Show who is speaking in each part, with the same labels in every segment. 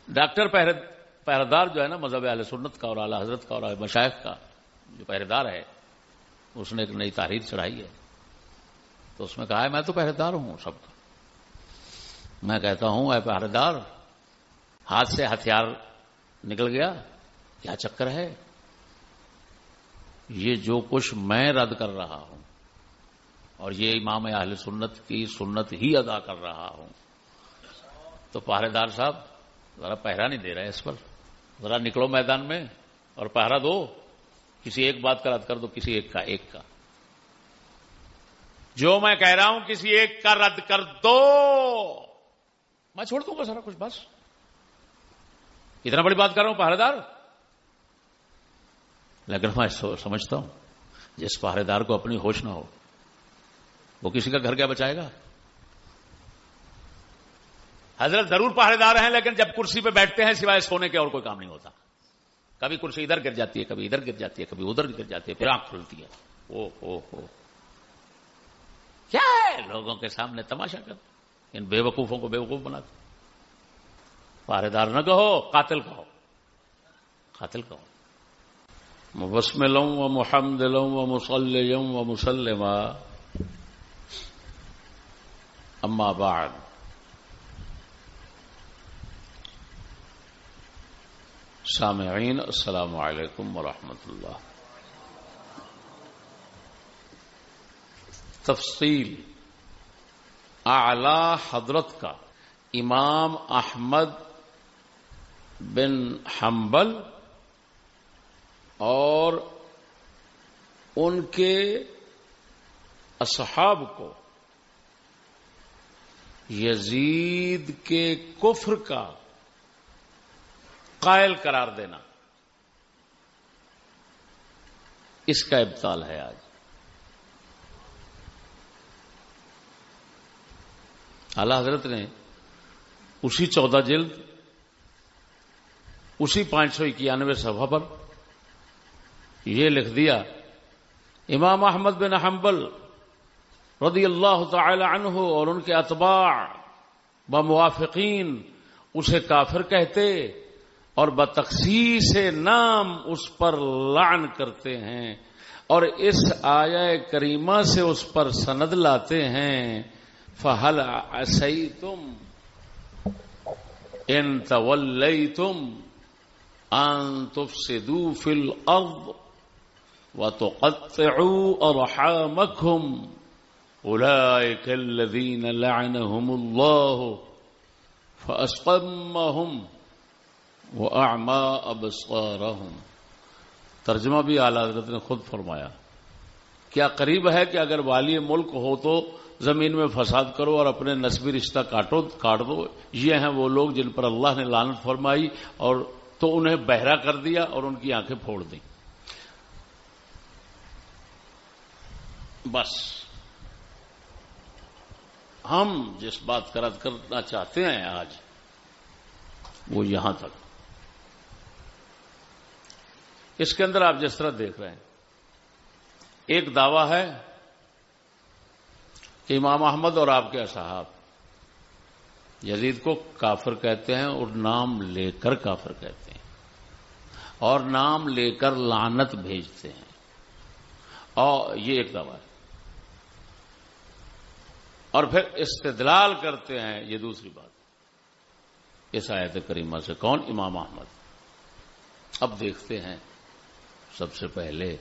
Speaker 1: Doctor پہرےدار جو ہے نا مذہب اہل سنت کا اور اعلی حضرت کا اور مشائخ کا جو پہرےدار ہے، اس نے ایک نئی تحریر چڑھائی ہے، تو اس میں کہا ہے میں تو پہرےدار ہوں سب کا. میں کہتا ہوں اے پہرےدار، ہاتھ سے ہتھیار نکل گیا، کیا چکر ہے؟ یہ جو کچھ میں رد کر رہا ہوں اور یہ امام اہل سنت کی سنت ہی ادا کر رہا ہوں، تو پہرےدار صاحب ذرا پہرا نہیں دے رہے اس پر، ذرا نکلو میدان میں اور پہرا دو، کسی ایک بات کا رد کر دو، کسی ایک کا جو میں کہہ رہا ہوں کسی ایک کا رد کر دو، میں چھوڑ دوں گا سارا کچھ. بس اتنا بڑی بات کر رہا ہوں پہرےدار. لیکن میں سمجھتا ہوں جس پہرےدار کو اپنی ہوش نہ ہو وہ کسی کا گھر کیا بچائے گا؟ حضرت ضرور پہرےدار ہیں، لیکن جب کرسی پہ بیٹھتے ہیں سوائے سونے کے اور کوئی کام نہیں ہوتا. کبھی کرسی ادھر گر جاتی ہے، کبھی ادھر گر جاتی ہے، کبھی ادھر گر جاتی ہے، پھر آنکھ کھلتی ہے. او کیا ہے؟ لوگوں کے سامنے تماشا کرتے، ان بے وقوفوں کو بے وقوف بناتے. پہرےدار نہ کہو، قاتل کہو، قاتل کہو. مبسملا و محمدلا و مصلیا و مسلما، اما بعد. سامعین السلام علیکم ورحمۃ اللہ. تفصیل اعلی حضرت کا امام احمد بن حنبل اور ان کے اصحاب کو یزید کے کفر کا قائل قرار دینا، اس کا ابطال ہے آج. اعلی حضرت نے اسی 14 جلد اسی 591 صفحہ پر یہ لکھ دیا: امام احمد بن حنبل رضی اللہ تعالی عنہ اور ان کے اتباع و موافقین اسے کافر کہتے اور بتخصیص نام اس پر لعن کرتے ہیں اور اس آیہ کریمہ سے اس پر سند لاتے ہیں: فَهَلْ عَسَيْتُمْ إِن تَوَلَّيْتُمْ أَن تُفْسِدُوا فِي الْأَرْضِ وَتُقَطِّعُوا أَرْحَامَكُمْ أُولَئِكَ الَّذِينَ لَعَنَهُمُ اللَّهُ فَأَصْمَّهُمْ وَأَعْمَىٰ أَبْصَارَهُمْ. ترجمہ بھی اعلیٰ حضرت نے خود فرمایا، کیا قریب ہے کہ اگر والی ملک ہو تو زمین میں فساد کرو اور اپنے نسبی رشتہ کاٹ دو. یہ ہیں وہ لوگ جن پر اللہ نے لعنت فرمائی اور تو انہیں بہرا کر دیا اور ان کی آنکھیں پھوڑ دیں. بس ہم جس بات کا رد کرنا چاہتے ہیں آج وہ یہاں تک. اس کے اندر آپ جس طرح دیکھ رہے ہیں، ایک دعویٰ ہے کہ امام احمد اور آپ کے اصحاب یزید کو کافر کہتے ہیں اور نام لے کر کافر کہتے ہیں اور نام لے کر لعنت بھیجتے ہیں، اور یہ ایک دعویٰ ہے. اور پھر استدلال کرتے ہیں، یہ دوسری بات، اس آیت کریمہ سے. کون؟ امام احمد. اب دیکھتے ہیں سب سے پہلے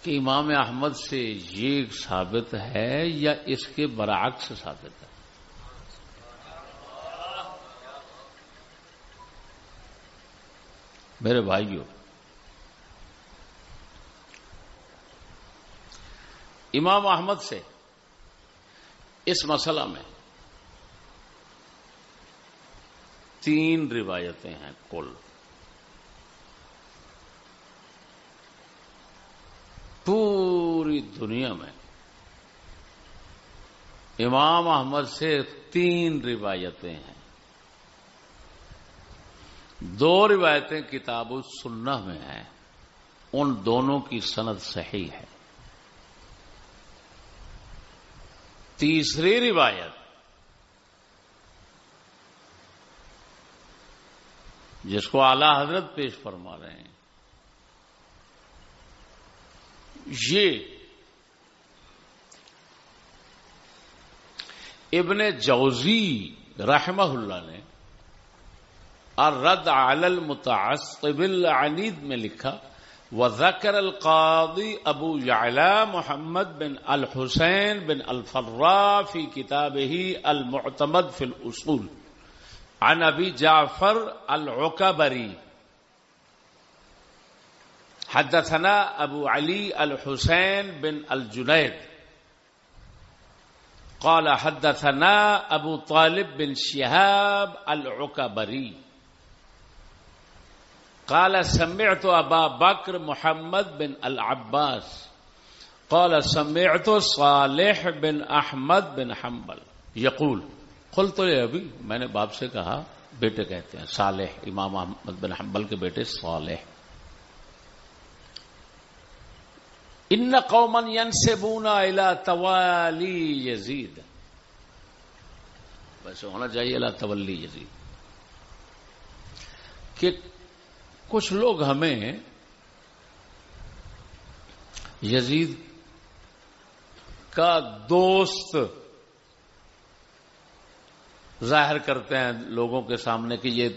Speaker 1: کہ امام احمد سے یہ ثابت ہے یا اس کے برعکس ثابت ہے. میرے بھائیوں، امام احمد سے اس مسئلہ میں 3 روایتیں ہیں کل. پوری دنیا میں امام احمد سے 3 روایتیں ہیں. 2 روایتیں کتاب السنہ میں ہیں، ان دونوں کی سند صحیح ہے. تیسری روایت جس کو اعلی حضرت پیش فرما رہے ہیں، یہ ابن جوزی رحمہ اللہ نے الرد علی المتعصب العنید میں لکھا، وذكر القاضي ابو يعلى محمد بن الحسين بن الفراء في كتابه المعتمد في الأصول عن ابي جعفر العكبري حدثنا ابو علي الحسين بن الجنيد قال حدثنا ابو طالب بن شهاب العكبري قال سمعت ابا بکر محمد بن العباس قال سمعت صالح بن احمد بن حنبل یقول، قلت لے ابھی، میں نے باپ سے کہا، بیٹے کہتے ہیں صالح، امام احمد بن حنبل کے بیٹے صالح، ان قوما ينسبون الى توالی یزید، ویسے ہونا چاہیے الى تولی یزید، کہ کچھ لوگ ہمیں یزید کا دوست ظاہر کرتے ہیں لوگوں کے سامنے کہ یہ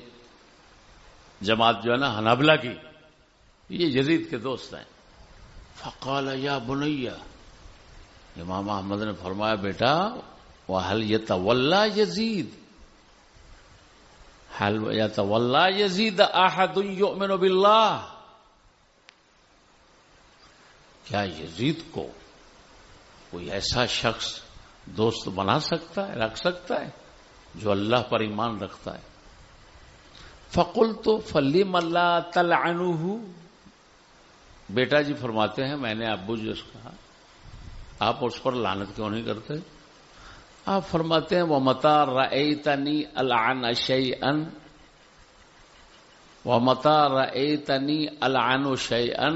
Speaker 1: جماعت جو ہے نا حنابلہ کی، یہ یزید کے دوست ہیں۔ فقال یا بنی، امام احمد نے فرمایا بیٹا، وَهَلْ يَتَوَلَّى يَزِيدُ حل يَتَوَلَّى يَزِيدَ أَحَدٌ يُؤْمِنُ بِاللَّهِ، کیا یزید کو کوئی ایسا شخص دوست بنا سکتا ہے، رکھ سکتا ہے جو اللہ پر ایمان رکھتا ہے؟ فقلت فلم لا تلعنه، بیٹا جی فرماتے ہیں میں نے ابو جی سے کہا آپ اس پر لعنت کیوں نہیں کرتے؟ آپ فرماتے ہیں وَمَتَى رَأَيْتَنِي أَلْعَنَ شَيْئًا وَمَتَى رَأَيْتَنِي أَلْعَنُ شَيْئًا،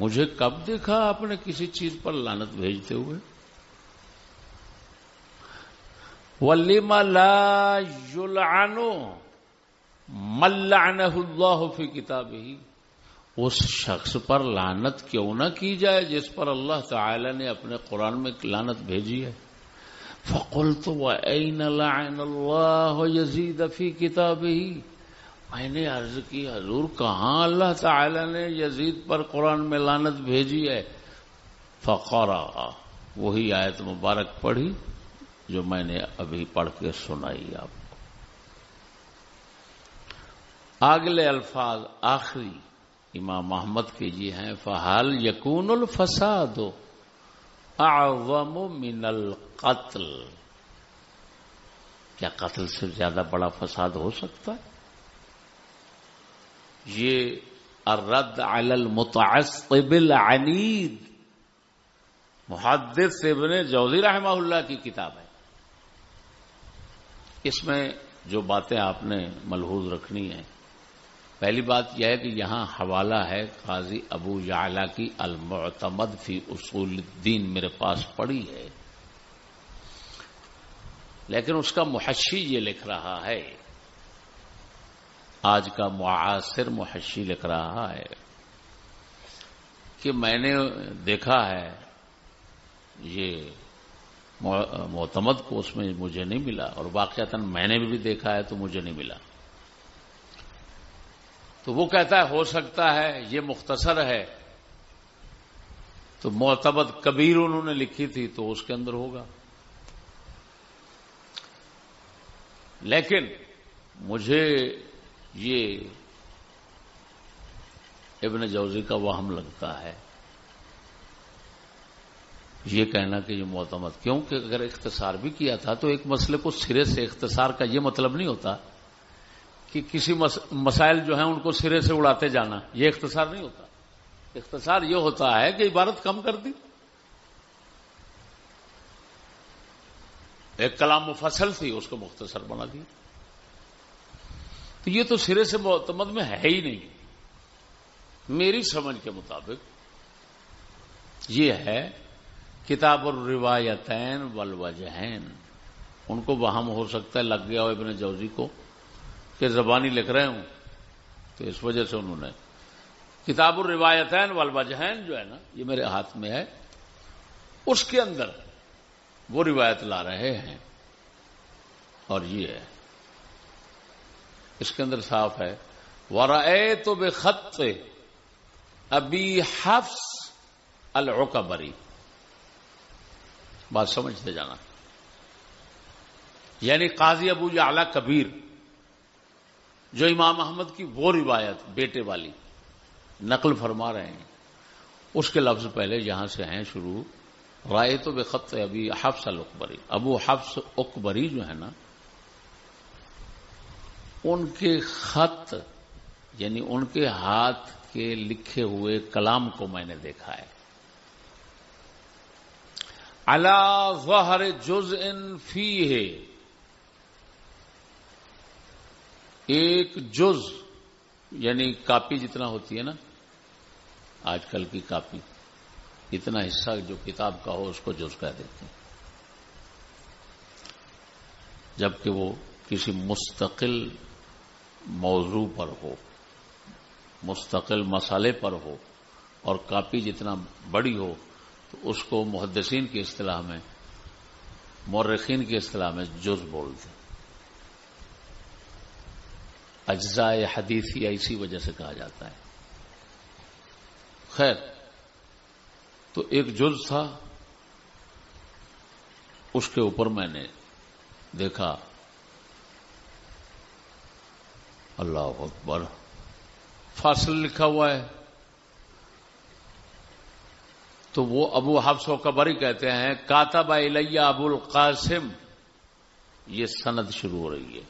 Speaker 1: مجھے کب دیکھا آپ نے کسی چیز پر لعنت بھیجتے ہوئے؟ وَلِمَ لَا يُلْعَنُ مَن لَّعَنَهُ اللَّهُ فِي كِتَابِهِ، اس شخص پر لعنت کیوں نہ کی جائے جس پر اللہ تعالی نے اپنے قرآن میں لعنت بھیجی ہے؟ فقلت وَأَيْنَ لَعَنَ اللَّهُ يَزِيدَ فِي كِتَابِهِ، میں نے عرض کی حضور کہاں اللہ تعالی نے یزید پر قرآن میں لعنت بھیجی ہے؟ فقرأ، وہی آیت مبارک پڑھی جو میں نے ابھی پڑھ کے سنائی آپ کو۔ اگلے الفاظ آخری امام احمد کے یہ ہیں، فَهَلْ يَكُونُ الْفَسَادُ اعظم من القتل، کیا قتل سے زیادہ بڑا فساد ہو سکتا ہے؟ یہ الرد علی المتعصب العنید محدث ابن جوزی رحمہ اللہ کی کتاب ہے۔ اس میں جو باتیں آپ نے ملحوظ رکھنی ہیں، پہلی بات یہ ہے کہ یہاں حوالہ ہے قاضی ابو یعلا کی المعتمد فی اصول الدین، میرے پاس پڑی ہے، لیکن اس کا محشی یہ لکھ رہا ہے، آج کا معاصر محشی لکھ رہا ہے کہ میں نے دیکھا ہے یہ معتمد کو، اس میں مجھے نہیں ملا، اور واقعتاً میں نے بھی دیکھا ہے تو مجھے نہیں ملا۔ تو وہ کہتا ہے ہو سکتا ہے یہ مختصر ہے، تو معتمد کبیر انہوں نے لکھی تھی تو اس کے اندر ہوگا، لیکن مجھے یہ ابن جوزی کا وہم لگتا ہے یہ کہنا کہ یہ معتمد، کیونکہ اگر اختصار بھی کیا تھا تو ایک مسئلے کو سرے سے اختصار کا یہ مطلب نہیں ہوتا کہ کسی مسائل جو ہیں ان کو سرے سے اڑاتے جانا، یہ اختصار نہیں ہوتا۔ اختصار یہ ہوتا ہے کہ عبارت کم کر دی، ایک کلام مفصل تھی اس کو مختصر بنا دیا، تو یہ تو سرے سے معتمد میں ہے ہی نہیں۔ میری سمجھ کے مطابق یہ ہے کتاب الروایتین والوجہین، ان کو وہم ہو سکتا ہے لگ گیا ہو ابن جوزی کو کہ زبانی لکھ رہے ہوں، تو اس وجہ سے انہوں نے کتاب الروایتین والوجہین جو ہے نا، یہ میرے ہاتھ میں ہے، اس کے اندر وہ روایت لا رہے ہیں، اور یہ ہے اس کے اندر صاف ہے وَرَأَيْتُ بِخَطِّ ابی حفص العقبری. بات سمجھتے جانا، یعنی قاضی ابو یعلا کبیر جو امام احمد کی وہ روایت بیٹے والی نقل فرما رہے ہیں، اس کے لفظ پہلے یہاں سے ہیں شروع، رأیت بخط ابی حفص العقبری. ابو حفص عقبری جو ہے نا، ان کے خط یعنی ان کے ہاتھ کے لکھے ہوئے کلام کو میں نے دیکھا ہے. علی ظہر جزء فیہ، ایک جز یعنی کاپی جتنا ہوتی ہے نا آج کل کی کاپی، اتنا حصہ جو کتاب کا ہو اس کو جز کہہ دیتے ہیں، جبکہ وہ کسی مستقل موضوع پر ہو، مستقل مسئلے پر ہو، اور کاپی جتنا بڑی ہو تو اس کو محدثین کی اصطلاح میں، مورخین کی اصطلاح میں جز بولتے ہیں. اجزاء حدیثیہ اسی وجہ سے کہا جاتا ہے. خیر، تو ایک جز تھا، اس کے اوپر میں نے دیکھا اللہ اکبر فاصل لکھا ہوا ہے. تو وہ ابو حفص عقبری کہتے ہیں کاتب الیہ ابو القاسم، یہ سند شروع ہو رہی ہے.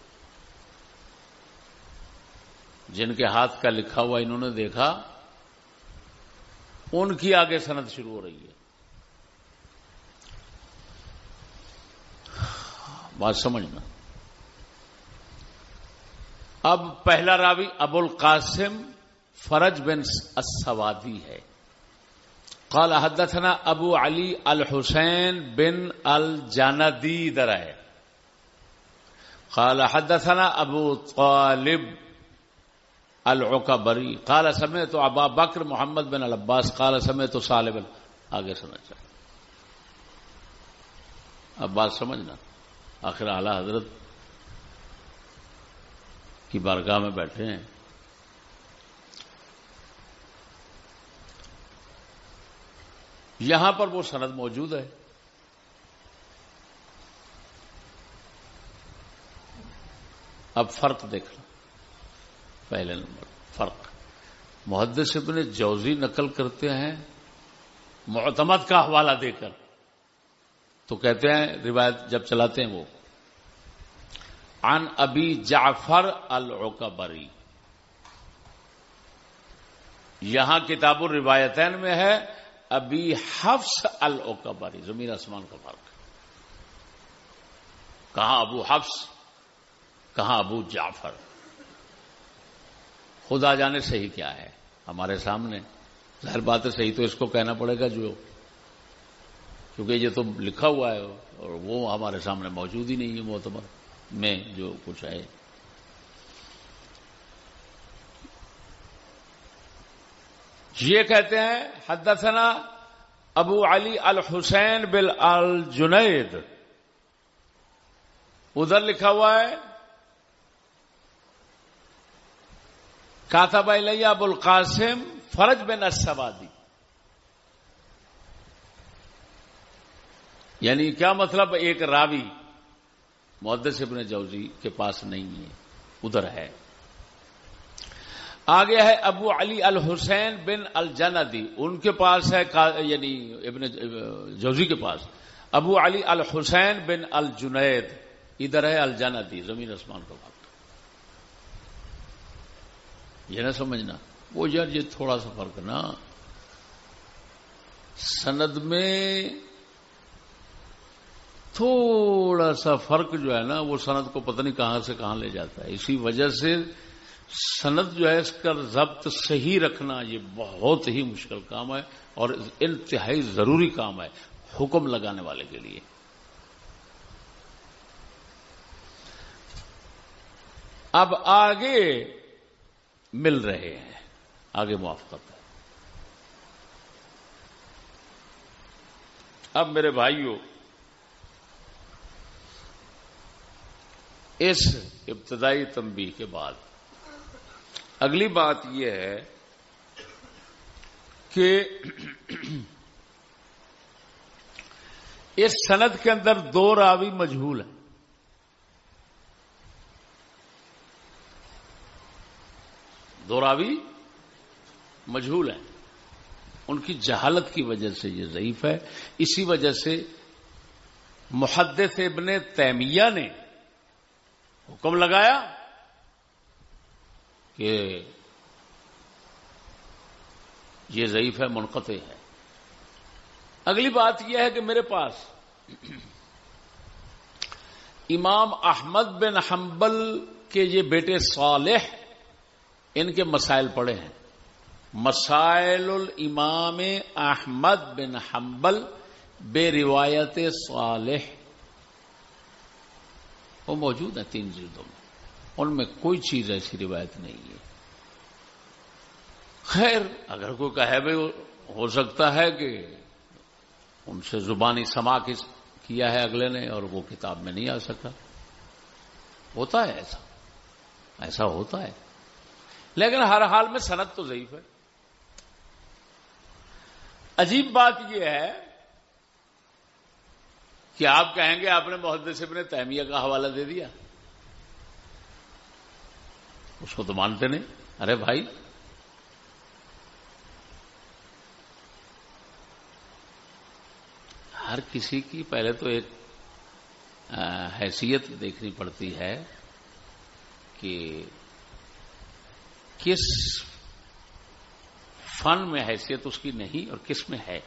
Speaker 1: جن کے ہاتھ کا لکھا ہوا انہوں نے دیکھا، ان کی آگے سند شروع ہو رہی ہے. بات سمجھنا. اب پہلا راوی ابو القاسم فرج بن السوادی ہے. قال حدثنا ابو علی الحسین بن الجاندی در ہے. قال حدثنا ابو طالب العقبری قال سمعت ابا بکر محمد بن العباس قال سمعت سالم. آگے سنا چاہیے. اب بات سمجھنا، آخر اعلی حضرت کی بارگاہ میں بیٹھے ہیں. یہاں پر وہ سند موجود ہے. اب فرق دیکھنا. پہلے نمبر فرق، محدث ابن جوزی نقل کرتے ہیں معتمد کا حوالہ دے کر، تو کہتے ہیں روایت جب چلاتے ہیں وہ عن ابی جعفر العقبری. یہاں کتاب الروایتین میں ہے ابی حفص العقبری. زمین آسمان کا فرق. کہاں ابو حفص، کہاں ابو جعفر. خدا جانے صحیح کیا ہے ہمارے سامنے. ظاہر بات ہے صحیح تو اس کو کہنا پڑے گا جو، کیونکہ یہ تو لکھا ہوا ہے اور وہ ہمارے سامنے موجود ہی نہیں ہے معتبر میں جو کچھ ہے. یہ کہتے ہیں حدثنا ابو علی الحسین بن الجنید، ادھر لکھا ہوا ہے کاتب الیہ ابو القاسم فرج بن السوادی. یعنی کیا مطلب، ایک راوی محدث ابن جوزی کے پاس نہیں ہے، ادھر ہے. آگے ہے ابو علی الحسین بن الجندی، ان کے پاس ہے، یعنی ابن جوزی کے پاس ابو علی الحسین بن الجنید، ادھر ہے الجندی. زمین آسمان کا فرق. یہ نہ سمجھنا وہ یار یہ تھوڑا سا فرق نا، سند میں تھوڑا سا فرق جو ہے نا وہ سند کو پتہ نہیں کہاں سے کہاں لے جاتا ہے. اسی وجہ سے سند جو ہے اس کا ضبط صحیح رکھنا یہ بہت ہی مشکل کام ہے اور انتہائی ضروری کام ہے حکم لگانے والے کے لیے. اب آگے مل رہے ہیں، آگے موافقت ہے۔ اب میرے بھائیوں، اس ابتدائی تنبیہ کے بعد اگلی بات یہ ہے کہ اس سند کے اندر 2 راوی مجہول ہیں۔ دو راوی مجہول ہیں، ان کی جہالت کی وجہ سے یہ ضعیف ہے۔ اسی وجہ سے محدث ابن تیمیہ نے حکم لگایا کہ یہ ضعیف ہے، منقطع ہے۔ اگلی بات یہ ہے کہ میرے پاس امام احمد بن حنبل کے یہ بیٹے صالح، ان کے مسائل پڑے ہیں، مسائل الامام احمد بن حنبل بے روایت صالح، وہ موجود ہیں 3 جلدوں میں، ان میں کوئی چیز ایسی روایت نہیں ہے۔ خیر، اگر کوئی کہے بھی ہو سکتا ہے کہ ان سے زبانی سماع کیا ہے اگلے نے اور وہ کتاب میں نہیں آ سکا، ہوتا ہے ایسا ہوتا ہے، لیکن ہر حال میں سند تو ضعیف ہے۔ عجیب بات یہ ہے کہ آپ کہیں گے آپ نے محدث ابن تیمیہ کا حوالہ دے دیا، اس کو تو مانتے نہیں۔ ارے بھائی، ہر کسی کی پہلے تو ایک حیثیت دیکھنی پڑتی ہے کہ کس فن میں حیثیت اس کی نہیں اور کس میں ہے۔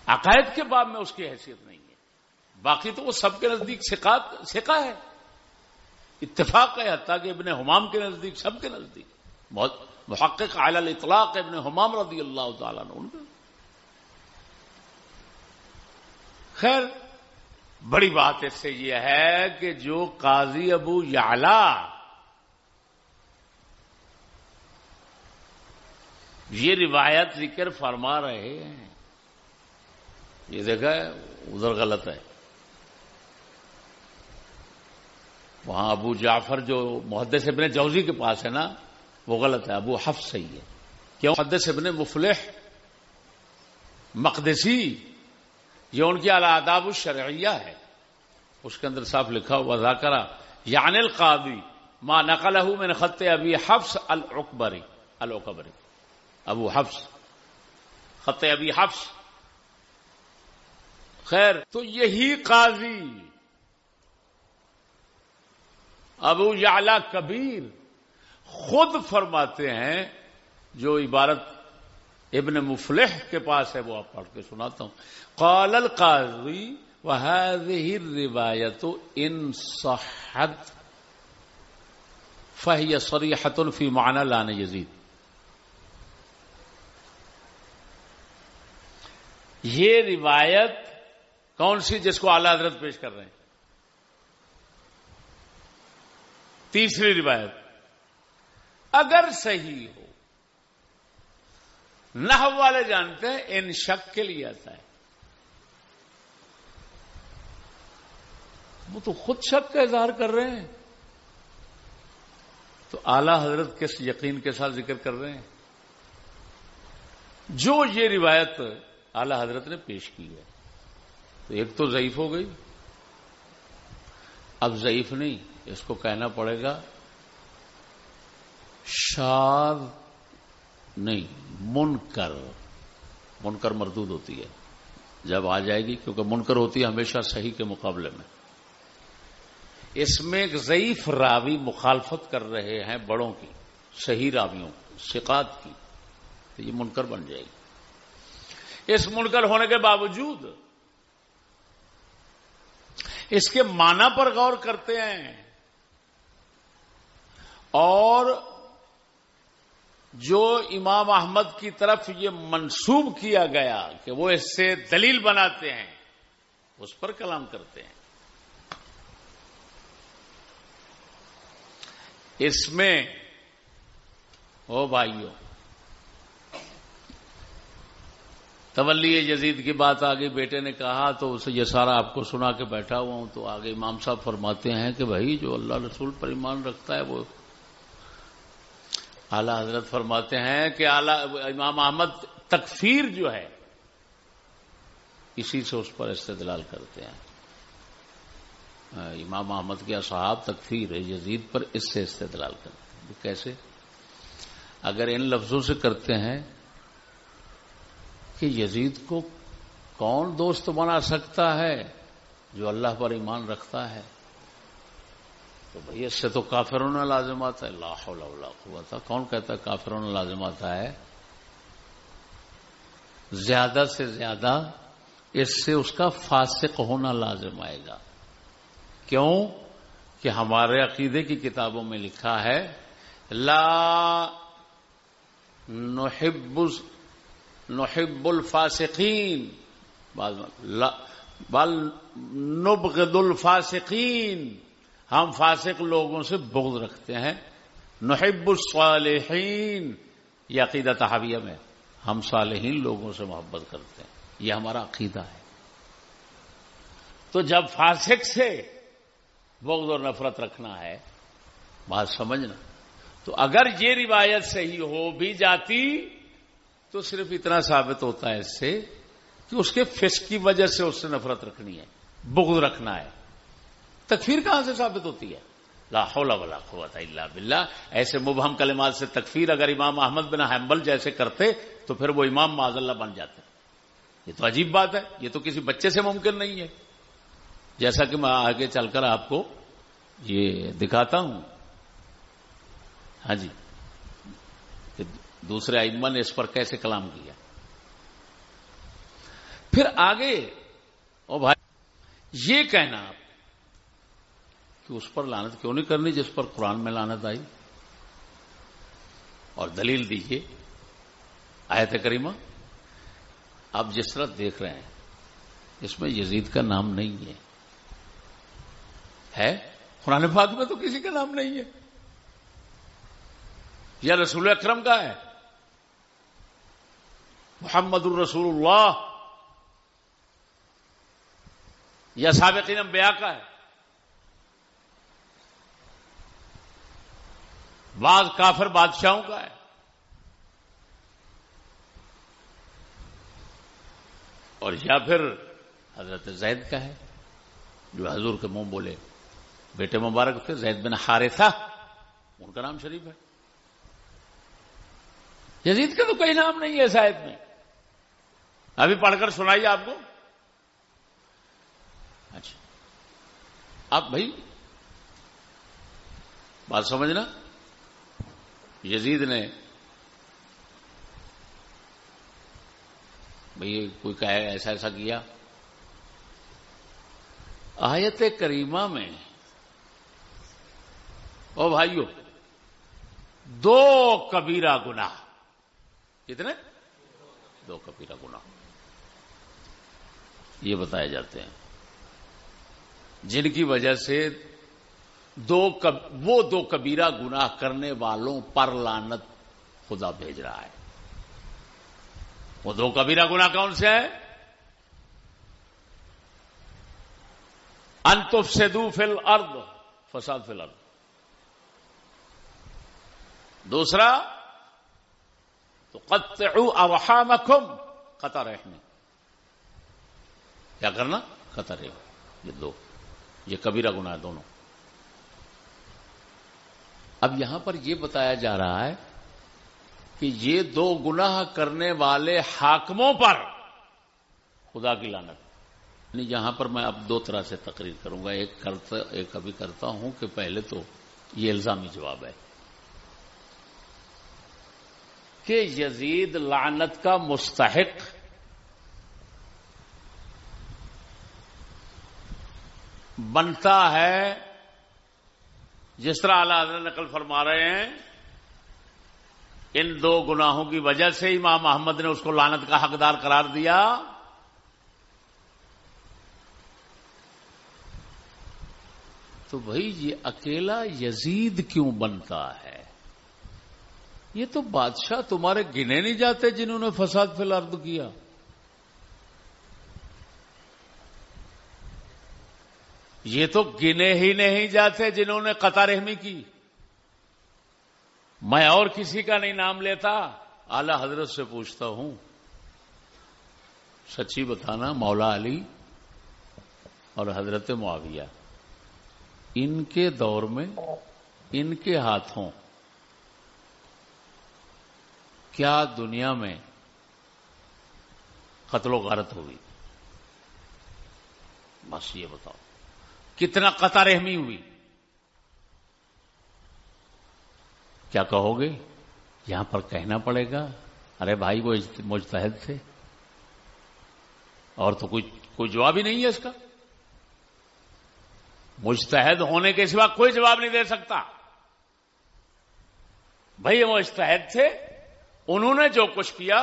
Speaker 1: عقائد کے باب میں اس کی حیثیت نہیں ہے، باقی تو وہ سب کے نزدیک ثقہ ہے، اتفاق ہے، حتیٰ کہ ابن حمام کے نزدیک، سب کے نزدیک، محقق علی الاطلاق ابن حمام رضی اللہ تعالیٰ عنہ۔ خیر، بڑی بات اس سے یہ ہے کہ جو قاضی ابو یعلا یہ روایت ذکر فرما رہے ہیں، یہ دیکھا ہے ادھر غلط ہے، وہاں ابو جعفر جو محدث ابن جوزی کے پاس ہے نا، وہ غلط ہے، ابو حفص صحیح ہے۔ کیوں؟ محدث ابن مفلح مقدسی، یہ ان کی الآداب الشرعیہ ہے، اس کے اندر صاف لکھا ہوا ذاکر یعنی القاضی ما نقلہ من خط ابی حفص العقبری، ابو حفص، خط ابی حفص۔ خیر، تو یہی قاضی ابو یعلا کبیر خود فرماتے ہیں، جو عبارت ابن مفلح کے پاس ہے وہ آپ پڑھ کے سناتا ہوں۔ قال القاضی وهذه الرواية إن صحت فهي صريحة في معنى لا يزيد۔ یہ روایت کون سی جس کو اعلی حضرت پیش کر رہے ہیں؟ تیسری روایت اگر صحیح ہو، نحو والے جانتے ہیں ان شک کے لیے آتا ہے، وہ تو خود شک کا اظہار کر رہے ہیں، تو اعلی حضرت کس یقین کے ساتھ ذکر کر رہے ہیں؟ جو یہ روایت اعلی حضرت نے پیش کی ہے، تو ایک تو ضعیف ہو گئی، اب ضعیف نہیں، اس کو کہنا پڑے گا شاذ نہیں، منکر مردود ہوتی ہے جب آ جائے گی، کیونکہ منکر ہوتی ہے ہمیشہ صحیح کے مقابلے میں۔ اس میں ایک ضعیف راوی مخالفت کر رہے ہیں بڑوں کی، صحیح راویوں ثقات کی، تو یہ منکر بن جائے گی۔ اس منکر ہونے کے باوجود اس کے معنی پر غور کرتے ہیں، اور جو امام احمد کی طرف یہ منسوب کیا گیا کہ وہ اس سے دلیل بناتے ہیں، اس پر کلام کرتے ہیں۔ اس میں او بھائیو تولی یزید کی بات آگئی، بیٹے نے کہا تو اسے یہ سارا آپ کو سنا کے بیٹھا ہوا ہوں، تو آگے امام صاحب فرماتے ہیں کہ بھائی جو اللہ رسول پر ایمان رکھتا ہے وہ اعلی حضرت فرماتے ہیں کہ امام احمد تکفیر جو ہے اسی سے اس پر استدلال کرتے ہیں. امام احمد کے اصحاب تکفیر یزید پر اس سے استدلال کرتے ہیں. کیسے؟ اگر ان لفظوں سے کرتے ہیں کہ یزید کو کون دوست بنا سکتا ہے جو اللہ پر ایمان رکھتا ہے، تو بھئی اس سے تو کافرون لازم آتا ہے. لا حول ولا قوت. کون کہتا ہے کافرون لازم آتا ہے؟ زیادہ سے زیادہ اس سے اس کا فاسق ہونا لازم آئے گا. کیوں کہ ہمارے عقیدے کی کتابوں میں لکھا ہے لا نحب الفاسقین بل نبغض الفاسقین، ہم فاسق لوگوں سے بغض رکھتے ہیں. نحب الصالحین، یہ عقیدہ طحاویہ میں ہم صالحین لوگوں سے محبت کرتے ہیں، یہ ہمارا عقیدہ ہے. تو جب فاسق سے بغض اور نفرت رکھنا ہے، بات سمجھنا، تو اگر یہ روایت صحیح ہو بھی جاتی تو صرف اتنا ثابت ہوتا ہے اس سے کہ اس کے فسق کی وجہ سے اس سے نفرت رکھنی ہے، بغض رکھنا ہے. تکفیر کہاں سے ثابت ہوتی ہے؟ لا حول ولا قوت الا باللہ. ایسے مبہم کلمات سے تکفیر اگر امام احمد بن حنبل جیسے کرتے تو پھر وہ امام معاذ اللہ بن جاتے. یہ تو عجیب بات ہے، یہ تو کسی بچے سے ممکن نہیں ہے. جیسا کہ میں آگے چل کر آپ کو یہ دکھاتا ہوں. ہاں جی، کہ دوسرے ائمہ نے اس پر کیسے کلام کیا. پھر آگے او بھائی یہ کہنا آپ کہ اس پر لعنت کیوں نہیں کرنی جس پر قرآن میں لعنت آئی، اور دلیل دیجیے آیت کریمہ. آپ جس طرح دیکھ رہے ہیں اس میں یزید کا نام نہیں ہے قرآن پاک میں تو کسی کا نام نہیں ہے. یا رسول اکرم کا ہے، محمد الرسول اللہ، یا سابقین انبیاء کا ہے. بعض کافر بادشاہوں کا ہے، اور یا پھر حضرت زید کا ہے جو حضور کے منہ بولے بیٹے مبارک تھے، زید بن حارثہ، ان کا نام شریف ہے. یزید کا تو کوئی نام نہیں ہے اس آیت میں. ابھی پڑھ کر سنائیے آپ کو. اچھا آپ بھائی بات سمجھنا، یزید نے بھئی کوئی کہے ایسا ایسا کیا. آیت کریمہ میں او بھائیو دو کبیرہ گناہ، کتنے؟ دو کبیرہ گناہ یہ بتائے جاتے ہیں جن کی وجہ سے وہ دو کبیرہ گناہ کرنے والوں پر لعنت خدا بھیج رہا ہے. وہ دو کبیرہ گناہ کون سے ہیں؟ ان تفسدوا فی الارض، فساد فی الارض. دوسرا تقطعوا ارحامکم، قطع رحمی، کیا کرنا؟ قطع رحمی. یہ کبیرہ گناہ دونوں. اب یہاں پر یہ بتایا جا رہا ہے کہ یہ دو گناہ کرنے والے حاکموں پر خدا کی لعنت. یہاں پر میں اب دو طرح سے تقریر کروں گا. ایک ابھی کرتا ہوں کہ پہلے تو یہ الزامی جواب ہے کہ یزید لعنت کا مستحق بنتا ہے جس طرح اعلی حضرت نقل فرما رہے ہیں. ان دو گناہوں کی وجہ سے امام احمد نے اس کو لعنت کا حقدار قرار دیا. تو بھائی یہ اکیلا یزید کیوں بنتا ہے؟ یہ تو بادشاہ تمہارے گنے نہیں جاتے جنہوں نے فساد فی الارض کیا؟ یہ تو گنے ہی نہیں جاتے جنہوں نے قطع رحمی کی. میں اور کسی کا نہیں نام لیتا، اعلی حضرت سے پوچھتا ہوں، سچی بتانا، مولا علی اور حضرت معاویہ، ان کے دور میں ان کے ہاتھوں کیا دنیا میں قتل و غارت ہوئی؟ بس یہ بتاؤ، کتنا قطع رحمی ہوئی؟ کیا کہو گے؟ یہاں پر کہنا پڑے گا ارے بھائی وہ مجتہد تھے، اور تو کوئی جواب ہی نہیں ہے اس کا. مجتہد ہونے کے سوا کوئی جواب نہیں دے سکتا. بھائی وہ مجتہد تھے، انہوں نے جو کچھ کیا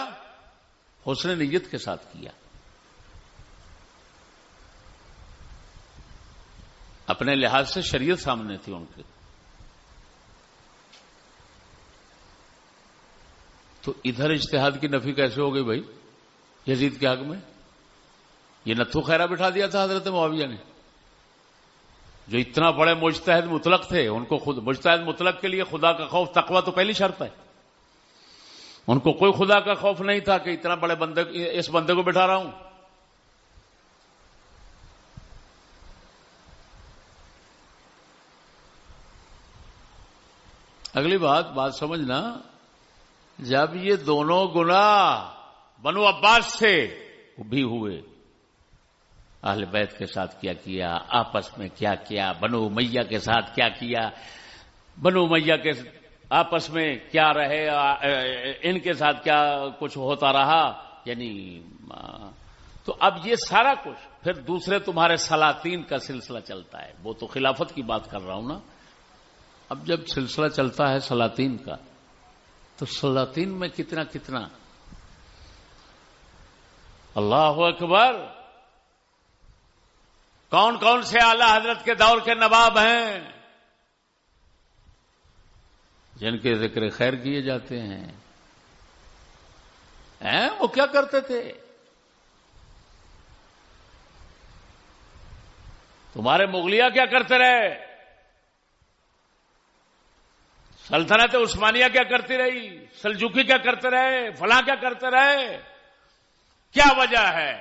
Speaker 1: حسن نیت کے ساتھ کیا، اپنے لحاظ سے شریعت سامنے تھی ان کے. تو ادھر اجتہاد کی نفی کیسے ہو گئی بھائی یزید کے حق میں؟ یہ نتھو خیرہ بٹھا دیا تھا حضرت معاویہ نے، جو اتنا بڑے مجتہد مطلق تھے. ان کو خود مجتہد مطلق کے لیے خدا کا خوف، تقوی تو پہلی شرط ہے. ان کو کوئی خدا کا خوف نہیں تھا کہ اتنا بڑے بندے، اس بندے کو بٹھا رہا ہوں. اگلی بات سمجھنا، جب یہ دونوں گناہ بنو عباس سے بھی ہوئے، اہل بیت کے ساتھ کیا، آپس میں کیا، بنو امیہ کے ساتھ کیا، بنو امیہ کے آپس میں کیا رہے، ان کے ساتھ کیا کچھ ہوتا رہا، یعنی تو اب یہ سارا کچھ پھر دوسرے تمہارے سلاطین کا سلسلہ چلتا ہے. وہ تو خلافت کی بات کر رہا ہوں نا. اب جب سلسلہ چلتا ہے سلاطین کا، تو سلاطین میں کتنا اللہ اکبر، کون کون سے اعلی حضرت کے دور کے نواب ہیں جن کے ذکر خیر کیے جاتے ہیں. وہ کیا کرتے تھے؟ تمہارے مغلیہ کیا کرتے رہے؟ سلطنت عثمانیہ کیا کرتی رہی؟ سلجوقی کیا کرتے رہے؟ فلاں کیا کرتے رہے؟ کیا وجہ ہے؟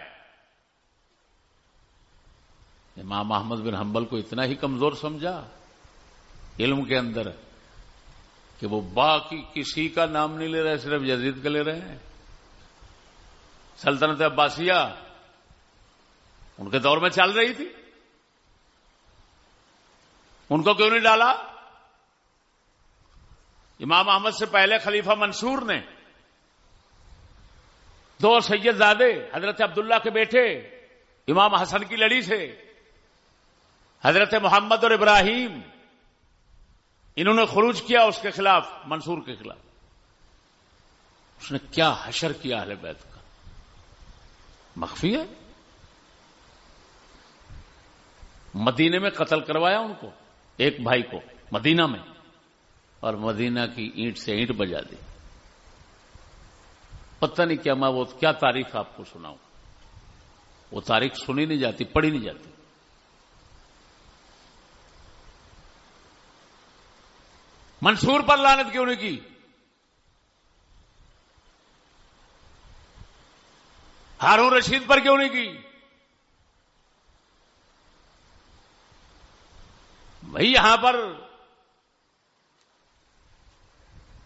Speaker 1: امام احمد بن حنبل کو اتنا ہی کمزور سمجھا علم کے اندر کہ وہ باقی کسی کا نام نہیں لے رہے، صرف یزید کا لے رہے ہیں. سلطنت عباسیہ ان کے دور میں چل رہی تھی، ان کو کیوں نہیں ڈالا؟ امام احمد سے پہلے خلیفہ منصور نے دو سید زادے حضرت عبداللہ کے بیٹے امام حسن کی لڑی سے، حضرت محمد اور ابراہیم، انہوں نے خروج کیا اس کے خلاف، منصور کے خلاف. اس نے کیا حشر کیا اہل بیت کا، مخفی ہے. مدینے میں قتل کروایا ان کو، ایک بھائی کو مدینہ میں، اور مدینہ کی اینٹ سے اینٹ بجا دی. پتہ نہیں کیا، میں وہ کیا تاریخ آپ کو سناؤں، وہ تاریخ سنی نہیں جاتی، پڑھی نہیں جاتی. منصور پر لعنت کیوں نہیں کی؟ ہارون رشید پر کیوں نہیں کی؟ بھائی یہاں پر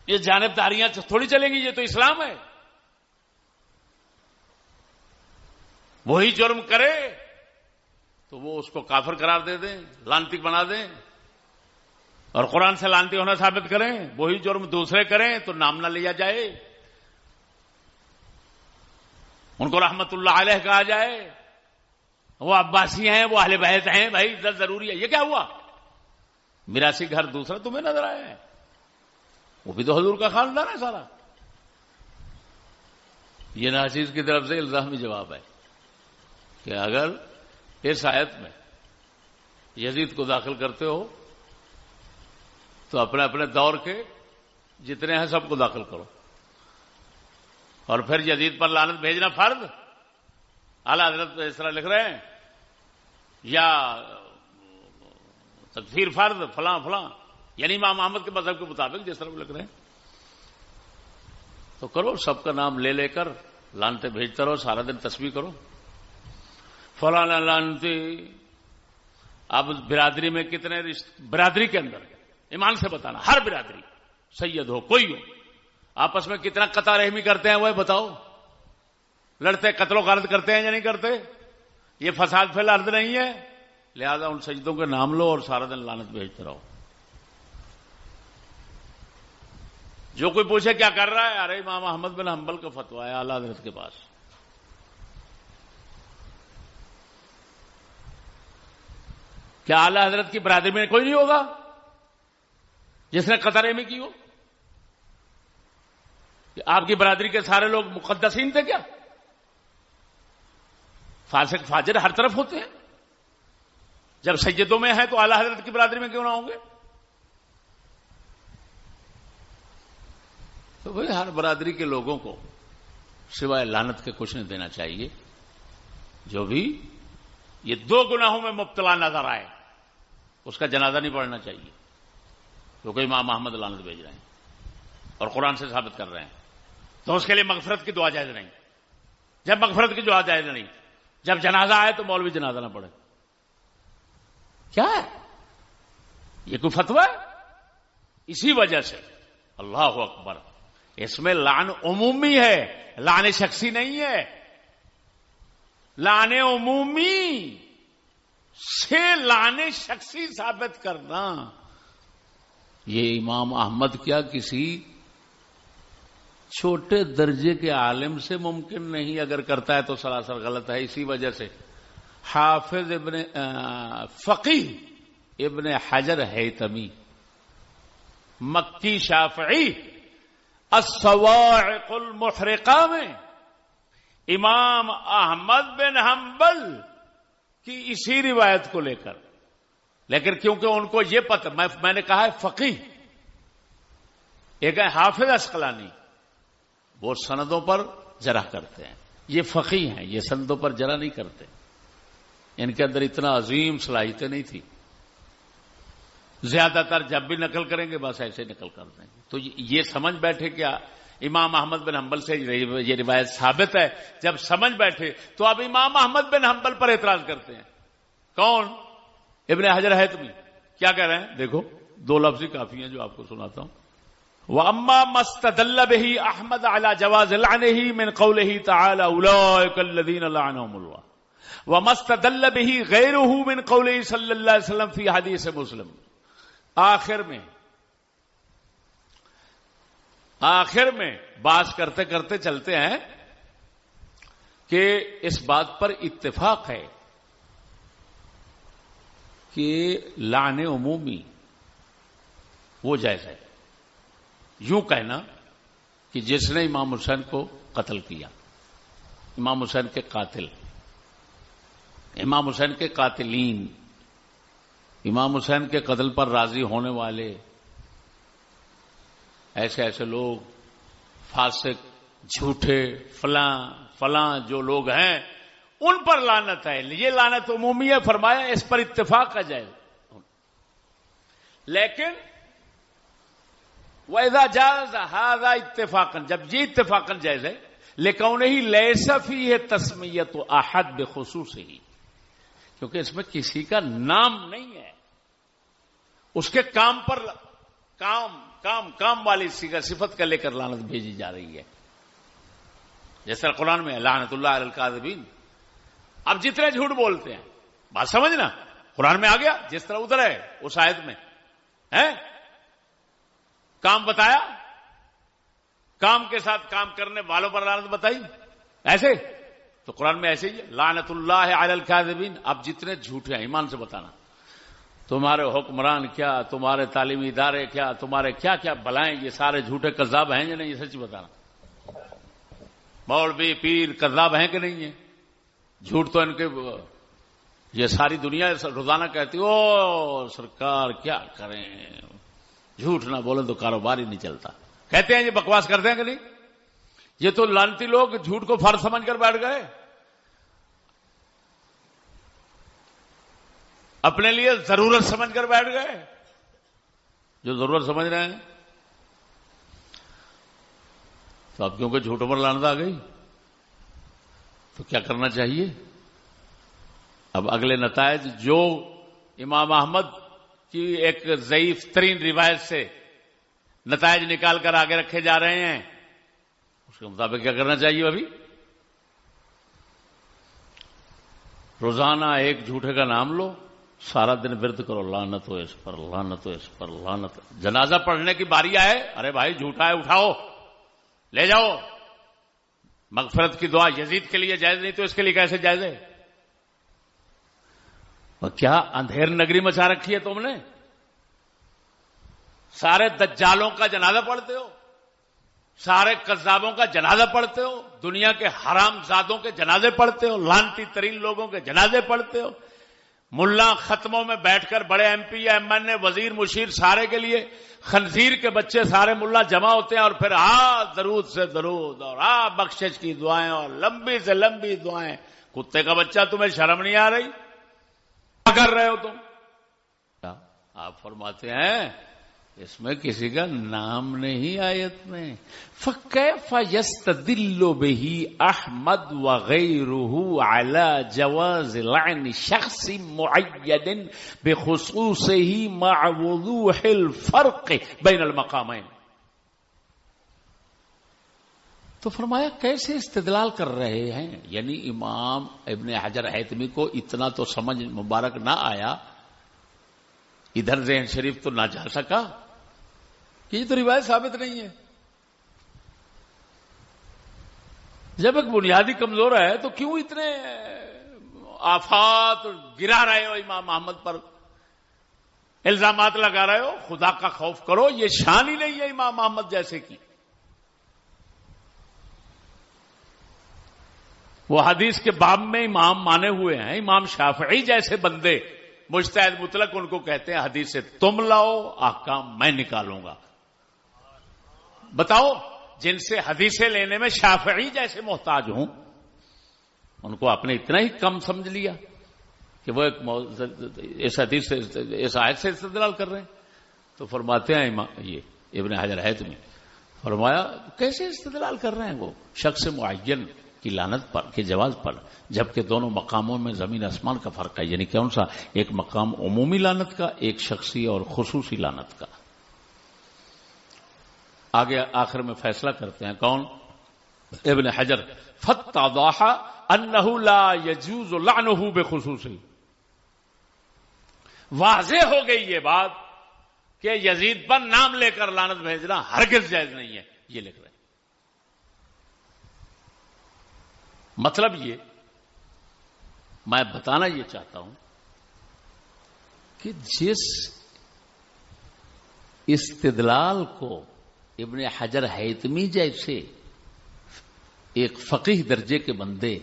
Speaker 1: یہ جانبداریاں تھوڑی چلیں گی، یہ تو اسلام ہے. وہی جرم کرے تو وہ اس کو کافر قرار دے دیں، لعنتی بنا دیں، اور قرآن سے لعنتی ہونا ثابت کریں. وہی جرم دوسرے کریں تو نام نہ لیا جائے، ان کو رحمت اللہ علیہ کہا جائے، وہ عباسی ہیں، وہ اہل بیت ہیں. بھائی عزت ضروری ہے. یہ کیا ہوا؟ میراثی گھر دوسرا تمہیں نظر آیا ہے، وہ بھی تو حضور کا خاندان ہے سارا. یہ ناچیز کی طرف سے الزامی جواب ہے کہ اگر اس آیت میں یزید کو داخل کرتے ہو تو اپنے اپنے دور کے جتنے ہیں سب کو داخل کرو، اور پھر یزید پر لعنت بھیجنا فرض؟ اعلی حضرت اس طرح لکھ رہے ہیں، یا تکفیر فرض فلاں فلاں، یعنی امام احمد کے مذہب کے مطابق جس طرح لکھ رہے ہیں تو کرو، سب کا نام لے لے کر لعنتیں بھیجتے رہو، سارا دن تسبیح کرو، فلاں لعنتی۔ اب برادری میں کتنے برادری کے اندر ایمان سے بتانا، ہر برادری سید ہو کوئی ہو، آپس میں کتنا قطع رحمی کرتے ہیں وہ بتاؤ، لڑتے قتل و غارت کرتے ہیں یا نہیں کرتے؟ یہ فساد فی الارض نہیں ہے؟ لہذا ان سجدوں کے نام لو اور سارا دن لعنت بھیجتے رہو۔ جو کوئی پوچھے کیا کر رہا ہے، ارے امام احمد بن حنبل کا فتویٰ ہے اعلی حضرت کے پاس۔ کیا اعلی حضرت کی برادری میں کوئی نہیں ہوگا جس نے قطع رحمی کی ہو؟ آپ کی برادری کے سارے لوگ مقدسین تھے کیا؟ فاسق فاجر ہر طرف ہوتے ہیں، جب سیدوں میں ہیں تو اعلی حضرت کی برادری میں کیوں نہ ہوں گے؟ تو بھائی ہر برادری کے لوگوں کو سوائے لعنت کے کچھ نہیں دینا چاہیے۔ جو بھی یہ دو گناہوں میں مبتلا نظر آئے اس کا جنازہ نہیں پڑھنا چاہیے، کیونکہ امام احمد لعنت بھیج رہے ہیں اور قرآن سے ثابت کر رہے ہیں، تو اس کے لیے مغفرت کی دعا جائز نہیں۔ جب مغفرت کی دعا جائز نہیں، جب جنازہ آئے تو مولوی جنازہ نہ پڑھے، کیا ہے یہ؟ کوئی فتویٰ ہے؟ اسی وجہ سے اللہ اکبر، اس میں لعن عمومی ہے، لعن شخصی نہیں ہے۔ لعن عمومی سے لعن شخصی ثابت کرنا یہ امام احمد کیا کسی چھوٹے درجے کے عالم سے ممکن نہیں، اگر کرتا ہے تو سراسر غلط ہے۔ اسی وجہ سے حافظ فقیہ ابن حجر ہیثمی مکی شافعی الصواعق المحرقہ میں امام احمد بن حنبل کی اسی روایت کو لے کر، لیکن کیونکہ ان کو یہ پتہ، میں نے کہا ہے فقیہ، ایک ہے حافظ عسقلانی، وہ سندوں پر جرح کرتے ہیں، یہ فقیہ ہیں، یہ سندوں پر جرح نہیں کرتے، ان کے اندر اتنا عظیم صلاحیتیں نہیں تھی، زیادہ تر جب بھی نقل کریں گے بس ایسے نقل کر دیں گے۔ تو یہ سمجھ بیٹھے کیا امام احمد بن حنبل سے یہ روایت ثابت ہے، جب سمجھ بیٹھے تو اب امام احمد بن حنبل پر اعتراض کرتے ہیں۔ کون؟ ابن حجر ہیثمی کیا کہہ رہے ہیں؟ دیکھو دو لفظ ہی کافی ہیں جو آپ کو سناتا ہوں۔ وَأَمَّا مَا اسْتَدَلَّ بِهِ أَحْمَدُ عَلَى جَوَازِ لَعْنِهِ مِنْ قَوْلِهِ تَعَالَى أُولَٰئِكَ الَّذِينَ لَعَنَهُمُ اللَّهُ وَمَا اسْتَدَلَّ بِهِ غَيْرُهُ مِنْ قَوْلِهِ صلی اللہ علیہ وسلم فی حدیث مسلم۔ آخر میں بات کرتے کرتے چلتے ہیں کہ اس بات پر اتفاق ہے کہ لعن عمومی وہ جائز ہے، یوں کہنا کہ جس نے امام حسین کو قتل کیا، امام حسین کے قاتل، امام حسین کے قاتلین، امام حسین کے قتل پر راضی ہونے والے ایسے ایسے لوگ، فاسق، جھوٹے، فلاں جو لوگ ہیں ان پر لعنت ہے، یہ لعنت عمومی ہے، فرمایا اس پر اتفاق کا جائز۔ لیکن وَإِذَا جَازَ هَذَا اتفاقا، جب یہ اتفاقا جائز ہے، لِكَوْنِهِ لَيْسَ فِيهِ تَسْمِيَّةُ أَحَدٍ بِخُصُوصِهِ، کیونکہ اس میں کسی کا نام نہیں ہے، اس کے کام پر کام والی صفت کا لے کر لعنت بھیجی جا رہی ہے، جس طرح قرآن میں لعنت اللہ علی الکاذبین۔ اب جتنے جھوٹ بولتے ہیں، بات سمجھنا، قرآن میں آ گیا جس طرح ادھر ہے اس آیت میں ہے، کام بتایا، کام کے ساتھ کام کرنے والوں پر لعنت بتائی، ایسے تو قرآن میں ایسے ہی ہے لعنت اللہ علی الکاذبین۔ اب جتنے جھوٹے ہیں ایمان سے بتانا، تمہارے حکمران کیا، تمہارے تعلیمی ادارے کیا، تمہارے کیا کیا بلائیں، یہ سارے جھوٹے کذاب ہیں یا نہیں، یہ سچ بتانا۔ مولوی پیر کذاب ہیں کہ نہیں ہیں؟ جھوٹ تو ان کے یہ ساری دنیا روزانہ کہتی او سرکار کیا کریں، جھوٹ نہ بولیں تو کاروبار ہی نہیں چلتا. کہتے ہیں یہ بکواس کرتے ہیں کہ نہیں؟ یہ تو لانتی لوگ جھوٹ کو فرض سمجھ کر بیٹھ گئے، اپنے لیے ضرورت سمجھ کر بیٹھ گئے. جو ضرورت سمجھ رہے ہیں تو اب کیونکہ جھوٹوں پر لعنت آ گئی تو کیا کرنا چاہیے؟ اب اگلے نتائج جو امام احمد کی ایک ضعیف ترین روایت سے نتائج نکال کر آگے رکھے جا رہے ہیں، اس کے مطابق کیا کرنا چاہیے؟ ابھی روزانہ ایک جھوٹے کا نام لو، سارا دن ورد کرو، لعنت ہو اس پر، لعنت ہو اس پر، لعنت. جنازہ پڑھنے کی باری آئے، ارے بھائی جھوٹا ہے اٹھاؤ لے جاؤ. مغفرت کی دعا یزید کے لیے جائز نہیں تو اس کے لیے کیسے جائز ہے؟ اور کیا اندھیر نگری مچا رکھی ہے تم نے؟ سارے دجالوں کا جنازہ پڑھتے ہو، سارے کذابوں کا جنازہ پڑھتے ہو، دنیا کے حرام زادوں کے جنازے پڑھتے ہو، لعنتی ترین لوگوں کے جنازے پڑھتے ہو. ملا ختموں میں بیٹھ کر بڑے ایم پی ایم این اے وزیر مشیر سارے کے لیے خنزیر کے بچے سارے ملا جمع ہوتے ہیں اور پھر درود سے درود اور بخشش کی دعائیں اور لمبی سے لمبی دعائیں. کتے کا بچہ تمہیں شرم نہیں آ رہی؟ کیا کر رہے ہو تم؟ آپ فرماتے ہیں اس میں کسی کا نام نہیں آیت میں. فَكَيْفَ يَسْتَدِلُّ بِهِ أَحْمَدُ وَغَيْرُهُ عَلَى جَوَازِ لَعْنِ شَخْصٍ مُعَيَّنٍ بِخُصُوصِهِ مَعَ وُضُوحِ الْفَرْقِ بَيْنَ الْمَقَامَيْنِ. تو فرمایا کیسے استدلال کر رہے ہیں؟ یعنی امام ابن حجر حیتمی کو اتنا تو سمجھ مبارک نہ آیا، ادھر ذہن شریف تو نہ جا سکا کہ یہ تو روایت ثابت نہیں ہے. جب ایک بنیادی کمزور ہے تو کیوں اتنے آفات گرا رہے ہو امام احمد پر، الزامات لگا رہے ہو؟ خدا کا خوف کرو، یہ شان ہی نہیں ہے امام احمد جیسے کی. وہ حدیث کے باب میں امام مانے ہوئے ہیں. امام شافعی جیسے بندے مجتہد مطلق ان کو کہتے ہیں حدیث سے تم لاؤ احکام میں نکالوں گا. بتاؤ جن سے حدیثیں لینے میں شافعی جیسے محتاج ہوں ان کو آپ نے اتنا ہی کم سمجھ لیا کہ وہ اس حدیث سے اس آیت سے استدلال کر رہے ہیں. تو فرماتے ہیں یہ ابن حجر حیتمی فرمایا کیسے استدلال کر رہے ہیں وہ شخص معین کی لعنت پر کے جواز پر، جبکہ دونوں مقاموں میں زمین آسمان کا فرق ہے. یعنی کون سا؟ ایک مقام عمومی لعنت کا، ایک شخصی اور خصوصی لعنت کا. آگے آخر میں فیصلہ کرتے ہیں کون؟ ابن حجر. فاتضح انه لا يجوز لعنه بخصوصه. واضح ہو گئی یہ بات کہ یزید پر نام لے کر لعنت بھیجنا ہرگز جائز نہیں ہے. یہ لکھ رہے ہیں. مطلب یہ میں بتانا یہ چاہتا ہوں کہ جس استدلال کو ابن حجر حیتمی جیسے ایک فقیہ درجے کے بندے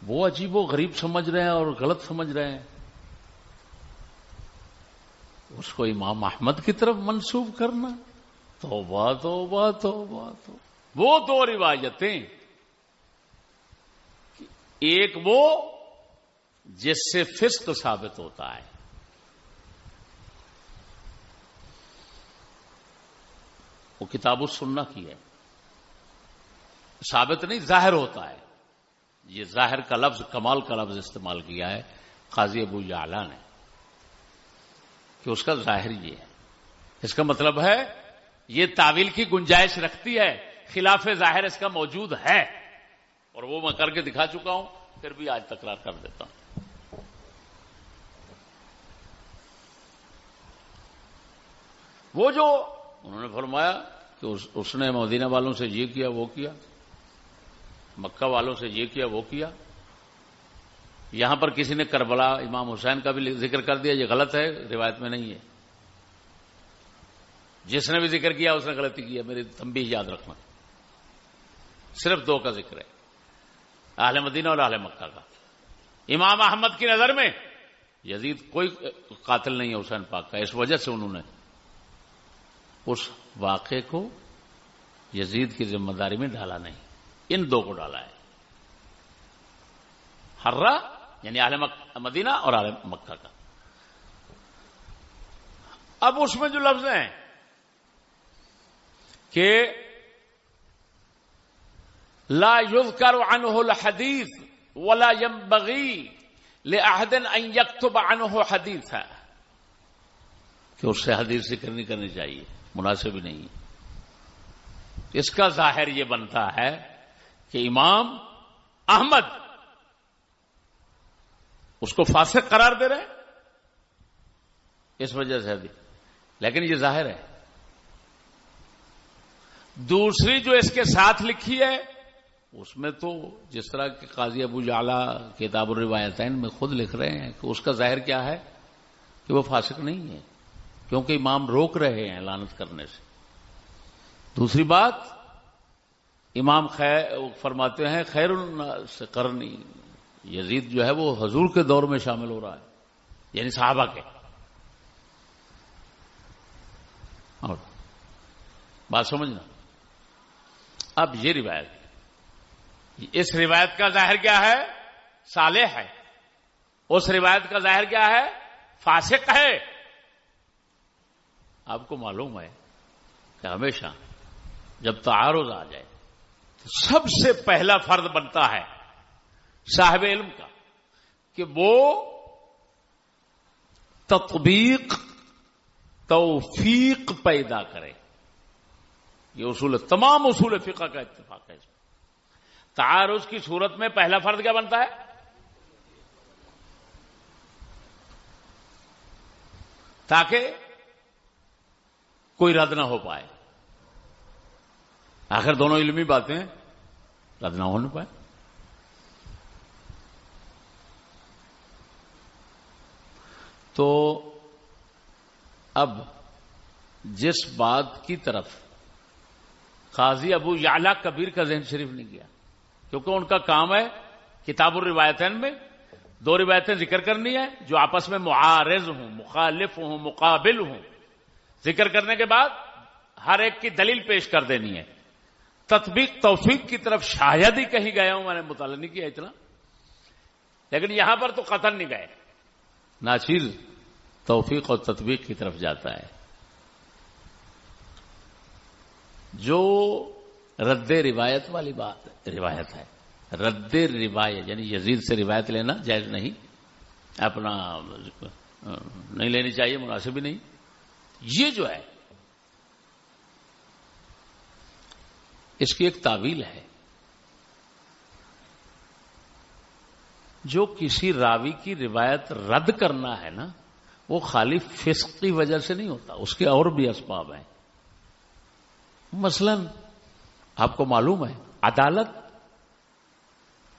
Speaker 1: وہ عجیب و غریب سمجھ رہے ہیں اور غلط سمجھ رہے ہیں، اس کو امام احمد کی طرف منسوب کرنا، توبہ توبہ توبہ توبہ. وہ دو روایتیں، ایک وہ جس سے فسق ثابت ہوتا ہے، وہ کتاب السنہ کی ہے، ثابت نہیں ظاہر ہوتا ہے. یہ ظاہر کا لفظ کمال کا لفظ استعمال کیا ہے قاضی ابو یعلا نے کہ اس کا ظاہر یہ ہے. اس کا مطلب ہے یہ تعویل کی گنجائش رکھتی ہے، خلاف ظاہر اس کا موجود ہے، اور وہ میں کر کے دکھا چکا ہوں، پھر بھی آج تکرار کر دیتا ہوں. وہ جو انہوں نے فرمایا کہ اس نے مدینہ والوں سے یہ کیا وہ کیا، مکہ والوں سے یہ کیا وہ کیا. یہاں پر کسی نے کربلا امام حسین کا بھی ذکر کر دیا، یہ غلط ہے، روایت میں نہیں ہے. جس نے بھی ذکر کیا اس نے غلطی کی ہے، میری تنبیہ یاد رکھنا. صرف دو کا ذکر ہے، اہل مدینہ اور اہل مکہ کا. امام احمد کی نظر میں یزید کوئی قاتل نہیں ہے حسین پاک کا، اس وجہ سے انہوں نے اس واقعے کو یزید کی ذمہ داری میں ڈالا نہیں، ان دو کو ڈالا ہے، حرہ یعنی اہل مدینہ اور اہل مکہ کا۔ اب اس میں جو لفظ ہیں کہ لا يذكر عنه الحديث ولا ينبغي لأحد ان يكتب عنه حديثا، کہ اس سے حدیث ذکر نہیں کرنی چاہیے، مناسب ہی نہیں ہے۔ اس کا ظاہر یہ بنتا ہے کہ امام احمد اس کو فاسق قرار دے رہے ہیں اس وجہ سے حدیث، لیکن یہ ظاہر ہے۔ دوسری جو اس کے ساتھ لکھی ہے اس میں تو جس طرح کہ قاضی ابو یعلا کتاب الروایتین میں خود لکھ رہے ہیں کہ اس کا ظاہر کیا ہے کہ وہ فاسق نہیں ہے، کیونکہ امام روک رہے ہیں لعنت کرنے سے۔ دوسری بات، امام فرماتے ہیں خیر الناس قرنی، یزید جو ہے وہ حضور کے دور میں شامل ہو رہا ہے، یعنی صحابہ کے۔ اور بات سمجھنا، اب یہ روایت، اس روایت کا ظاہر کیا ہے؟ صالح ہے، اس روایت کا ظاہر کیا ہے؟ فاسق ہے۔ آپ کو معلوم ہے کہ ہمیشہ جب تعارض آ جائے تو سب سے پہلا فرض بنتا ہے صاحب علم کا کہ وہ تطبیق توفیق پیدا کرے۔ یہ اصول، تمام اصول فقہ کا اتفاق ہے۔ تعارض کی صورت میں پہلا فرض کیا بنتا ہے؟ تاکہ کوئی رد نہ ہو پائے، آخر دونوں علمی باتیں رد نہ ہونے پائے۔ تو اب جس بات کی طرف قاضی ابو یعلا کبیر کا ذہن شریف نہیں گیا، کیونکہ ان کا کام ہے کتاب الروایتین میں دو روایتیں ذکر کرنی ہے جو آپس میں معارض ہوں، مخالف ہوں، مقابل ہوں، ذکر کرنے کے بعد ہر ایک کی دلیل پیش کر دینی ہے۔ تطبیق توفیق کی طرف شاید ہی کہیں گیا ہوں، میں نے مطالعہ نہیں کیا اتنا، لیکن یہاں پر تو قطعاً نہیں گئے، ناچیز توفیق اور تطبیق کی طرف جاتا ہے۔ جو رد روایت والی بات روایت ہے، رد روایت یعنی یزید سے روایت لینا جائز نہیں، اپنا نہیں لینی چاہیے، مناسب ہی نہیں۔ یہ جو ہے اس کی ایک تعویل ہے، جو کسی راوی کی روایت رد کرنا ہے نا، وہ خالی فسق کی وجہ سے نہیں ہوتا، اس کے اور بھی اسباب ہیں۔ مثلا آپ کو معلوم ہے عدالت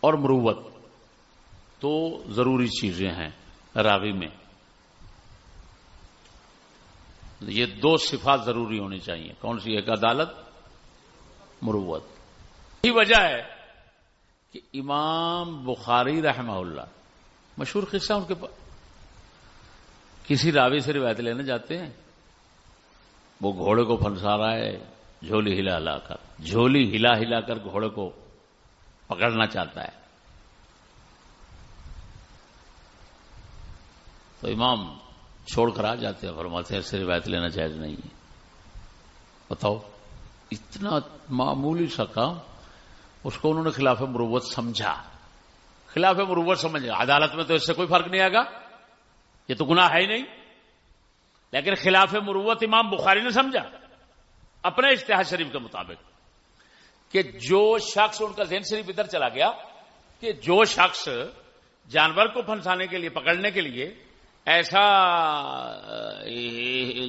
Speaker 1: اور مروت تو ضروری چیزیں ہیں راوی میں، یہ دو صفات ضروری ہونی چاہیے۔ کون سی؟ ایک عدالت، مروت۔ یہی وجہ ہے کہ امام بخاری رحمہ اللہ، مشہور قصہ ان کے پاس، کسی راوی سے روایت لینے جاتے ہیں، وہ گھوڑے کو پھنسا رہا ہے جھولی ہلا ہلا کر گھوڑے کو پکڑنا چاہتا ہے، تو امام چھوڑ کر آ جاتے ہیں، فرماتے ہیں ایسے روایت لینا جائز نہیں ہے۔ بتاؤ، اتنا معمولی سا کام، اس کو انہوں نے خلاف مروت سمجھا، خلاف مروت سمجھا۔ عدالت میں تو اس سے کوئی فرق نہیں آئے گا، یہ تو گناہ ہے ہی نہیں، لیکن خلاف مروت امام بخاری نے سمجھا اپنے اجتہاد شریف کے مطابق، کہ جو شخص، ان کا ذہن شریف ادھر چلا گیا کہ جو شخص جانور کو پھنسانے کے لیے، پکڑنے کے لیے ایسا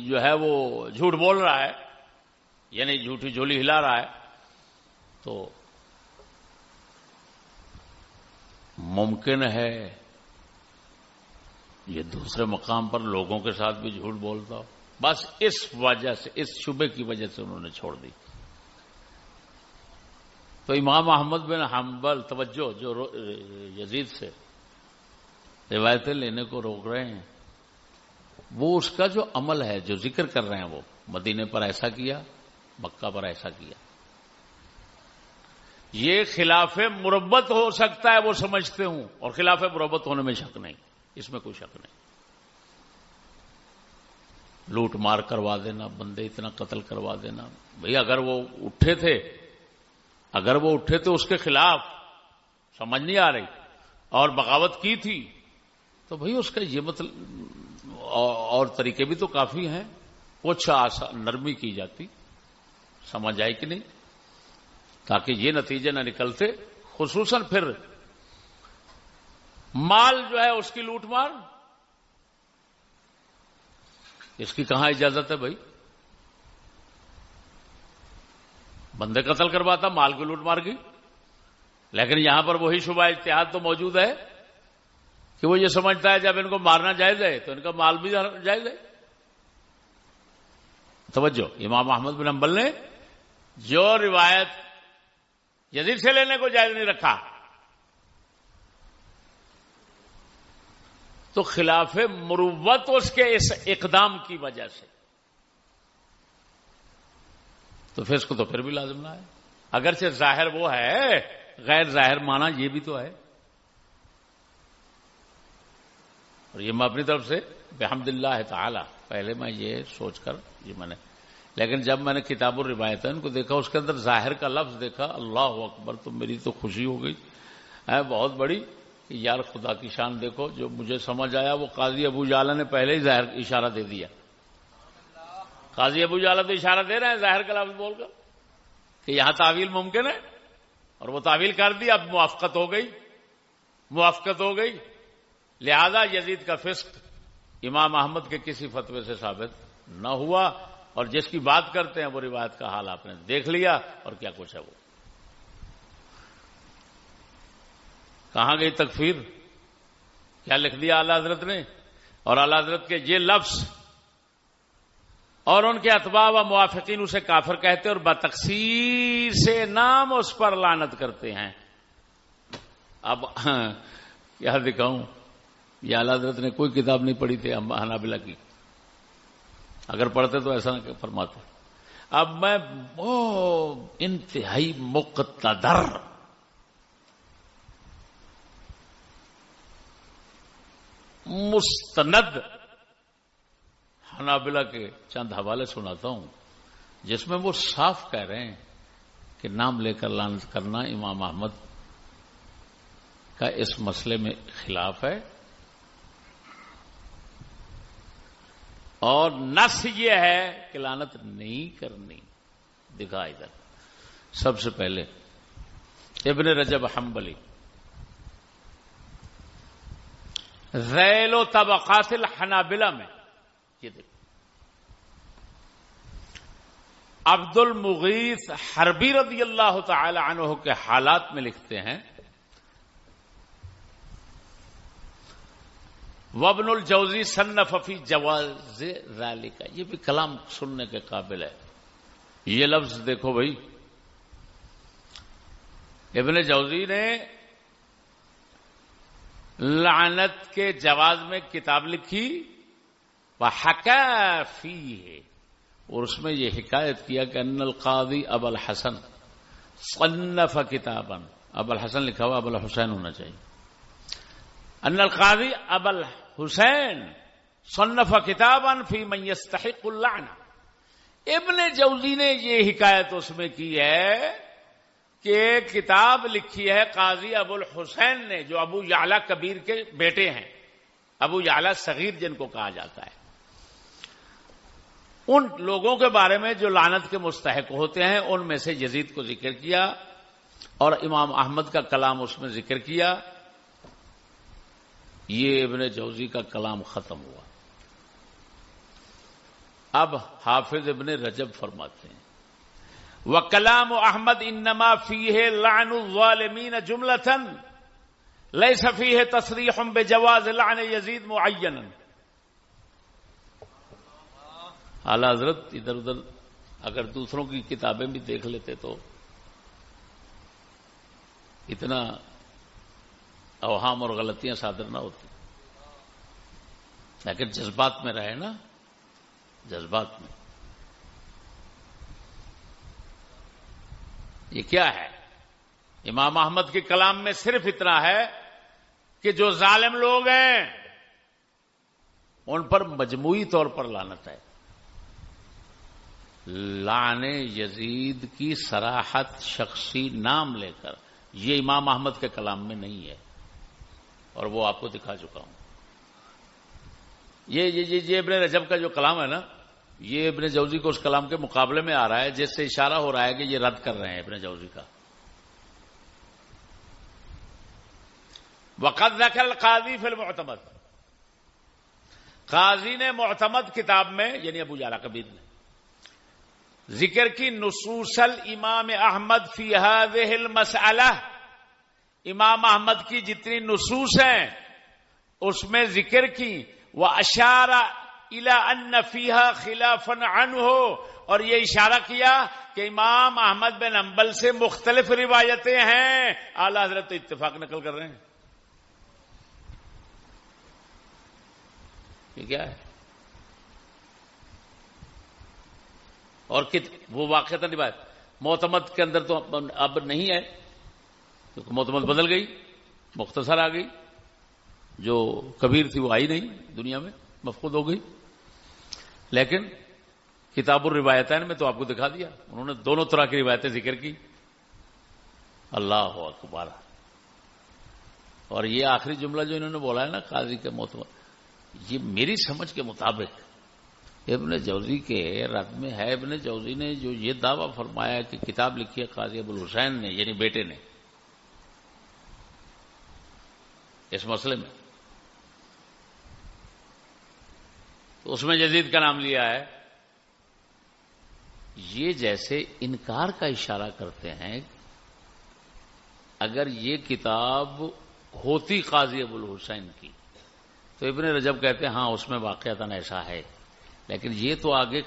Speaker 1: جو ہے وہ جھوٹ بول رہا ہے، یعنی جھوٹی جھولی ہلا رہا ہے، تو ممکن ہے یہ دوسرے مقام پر لوگوں کے ساتھ بھی جھوٹ بولتا ہو۔ بس اس وجہ سے، اس شبے کی وجہ سے انہوں نے چھوڑ دی۔ تو امام احمد بن حنبل، توجہ، جو یزید سے روایتیں لینے کو روک رہے ہیں، وہ اس کا جو عمل ہے، جو ذکر کر رہے ہیں، وہ مدینے پر ایسا کیا، مکہ پر ایسا کیا. یہ خلاف مربت ہو سکتا ہے، وہ سمجھتے ہوں، اور خلاف مربت ہونے میں شک نہیں، اس میں کوئی شک نہیں. لوٹ مار کروا دینا، بندے اتنا قتل کروا دینا، بھئی اگر وہ اٹھے تھے اس کے خلاف، سمجھ نہیں آ رہی، اور بغاوت کی تھی، تو بھئی اس کا یہ مطلب اور طریقے بھی تو کافی ہیں، کچھ نرمی کی جاتی، سمجھ آئی کہ نہیں، تاکہ یہ نتیجے نہ نکلتے. خصوصاً پھر مال جو ہے اس کی لوٹ مار، اس کی کہاں اجازت ہے بھائی؟ بندے قتل کرواتا، مال کی لوٹ مار کی. لیکن یہاں پر وہی شبہ اجتہاد تو موجود ہے کہ وہ یہ سمجھتا ہے جب ان کو مارنا جائز ہے تو ان کا مال بھی جائز ہے. توجہ، امام احمد بن حنبل نے جو روایت یزید سے لینے کو جائز نہیں رکھا، تو خلاف مروت اس کے اس اقدام کی وجہ سے، تو فسق تو پھر بھی لازم نہ ہے. اگرچہ ظاہر وہ ہے، غیر ظاہر مانا یہ بھی تو ہے. اور یہ میں اپنی طرف سے بحمد اللہ تعالی، پہلے میں یہ سوچ کر لیکن جب میں نے کتاب الروایتین کو دیکھا، اس کے اندر ظاہر کا لفظ دیکھا، اللہ اکبر، تو میری تو خوشی ہو گئی ہے بہت بڑی کہ یار خدا کی شان دیکھو. جو مجھے سمجھ آیا وہ قاضی ابو جعلا نے پہلے ہی ظاہر اشارہ دے دیا. قاضی ابو جعلا تو اشارہ دے رہے ہیں ظاہر کا لفظ بول کر کہ یہاں تعویل ممکن ہے، اور وہ تعویل کر دی. اب موافقت ہو گئی. لہذا یزید کا فسق امام احمد کے کسی فتوے سے ثابت نہ ہوا، اور جس کی بات کرتے ہیں وہ روایت کا حال آپ نے دیکھ لیا، اور کیا کچھ ہے وہ. کہاں گئی تکفیر؟ کیا لکھ دیا اعلی حضرت نے، اور اعلی حضرت کے یہ لفظ اور ان کے اتباع و موافقین اسے کافر کہتے اور بتقسیر سے نام اس پر لعنت کرتے ہیں. اب کیا دکھاؤں، یہ اعلی حضرت نے کوئی کتاب نہیں پڑھی تھی حنابلہ کی، اگر پڑھتے تو ایسا نہ فرماتے. اب میں انتہائی مقتدر مستند حنابلہ کے چند حوالے سناتا ہوں، جس میں وہ صاف کہہ رہے ہیں کہ نام لے کر لعنت کرنا امام احمد کا اس مسئلے میں خلاف ہے، اور نص یہ ہے کہ لعنت نہیں کرنی. دکھا ادھر. سب سے پہلے ابن رجب حنبلی ذیل و طبقات الحنابلہ میں، یہ دیکھ عبد المغیث حربی رضی اللہ تعالی عنہ کے حالات میں لکھتے ہیں، وابن الجوزی صنف فی جواز ذالک. یہ بھی کلام سننے کے قابل ہے. یہ لفظ دیکھو بھائی، ابن جوزی نے لعنت کے جواز میں کتاب لکھی، وحکا فیہ، اور اس میں یہ حکایت کیا کہ ان القاضی ابو الحسن صنف کتابا، ابو الحسن لکھا ہوا، ابو الحسین ہونا چاہیے. ان القاضی ابو الحسین صنف کتابا فی من یستحق اللعنہ. ابن جوزی نے یہ حکایت اس میں کی ہے کہ کتاب لکھی ہے قاضی ابو الحسین نے، جو ابو یعلا کبیر کے بیٹے ہیں، ابو یعلا صغیر جن کو کہا جاتا ہے. ان لوگوں کے بارے میں جو لعنت کے مستحق ہوتے ہیں، ان میں سے یزید کو ذکر کیا، اور امام احمد کا کلام اس میں ذکر کیا. یہ ابن جوزی کا کلام ختم ہوا. اب حافظ ابن رجب فرماتے ہیں، وَكَلَامُ أَحْمَدْ إِنَّمَا فِيهِ لَعْنُ الظَّالِمِينَ جُمْلَةً لَيْسَ فِيهِ تَصْرِيحٌ بِجَوَازِ لَعْنِ يَزِيدَ مُعَيَّنًا. اعلی حضرت ادھر ادھر اگر دوسروں کی کتابیں بھی دیکھ لیتے تو اتنا اوہام اور غلطیاں صادر نہ ہوتی. لیکن جذبات میں رہے نا، جذبات میں. یہ کیا ہے؟ امام احمد کے کلام میں صرف اتنا ہے کہ جو ظالم لوگ ہیں ان پر مجموعی طور پر لعنت ہے. لعن یزید کی صراحت شخصی نام لے کر یہ امام احمد کے کلام میں نہیں ہے، اور وہ آپ کو دکھا چکا ہوں. یہ ابن رجب کا جو کلام ہے نا، یہ ابن جوزی کو اس کلام کے مقابلے میں آ رہا ہے، جس سے اشارہ ہو رہا ہے کہ یہ رد کر رہے ہیں ابن جوزی کا. وقد ذکر القاضی فی المعتمد، قاضی نے معتمد کتاب میں یعنی ابو جعفر کبیر نے ذکر کی نصوص الامام احمد فی هذه المسئلہ، امام احمد کی جتنی نصوص ہیں اس میں ذکر کی. واشار الی ان فیہا خلافا عنہ، اور یہ اشارہ کیا کہ امام احمد بن حنبل سے مختلف روایتیں ہیں. اعلی حضرت اتفاق نقل کر رہے ہیں. یہ کیا ہے؟ اور وہ واقعہ روایت معتمد کے اندر تو اب نہیں ہے، کیونکہ معتمد بدل گئی، مختصر آ گئی. جو کبیر تھی وہ آئی نہیں دنیا میں، مفقود ہو گئی. لیکن کتاب الروایتین میں تو آپ کو دکھا دیا، انہوں نے دونوں طرح کی روایتیں ذکر کی. اللہ اکبر. اور یہ آخری جملہ جو انہوں نے بولا ہے نا قاضی کے معتمد، یہ میری سمجھ کے مطابق ابن جوزی کے رد میں ہے. ابن جوزی نے جو یہ دعویٰ فرمایا کہ کتاب لکھی ہے قاضی ابو الحسین نے یعنی بیٹے نے اس مسئلے میں، تو اس میں یزید کا نام لیا ہے. یہ جیسے انکار کا اشارہ کرتے ہیں. اگر یہ کتاب ہوتی قاضی ابو الحسین کی تو ابن رجب کہتے ہیں ہاں اس میں واقعتاً ایسا ہے، لیکن یہ تو آگے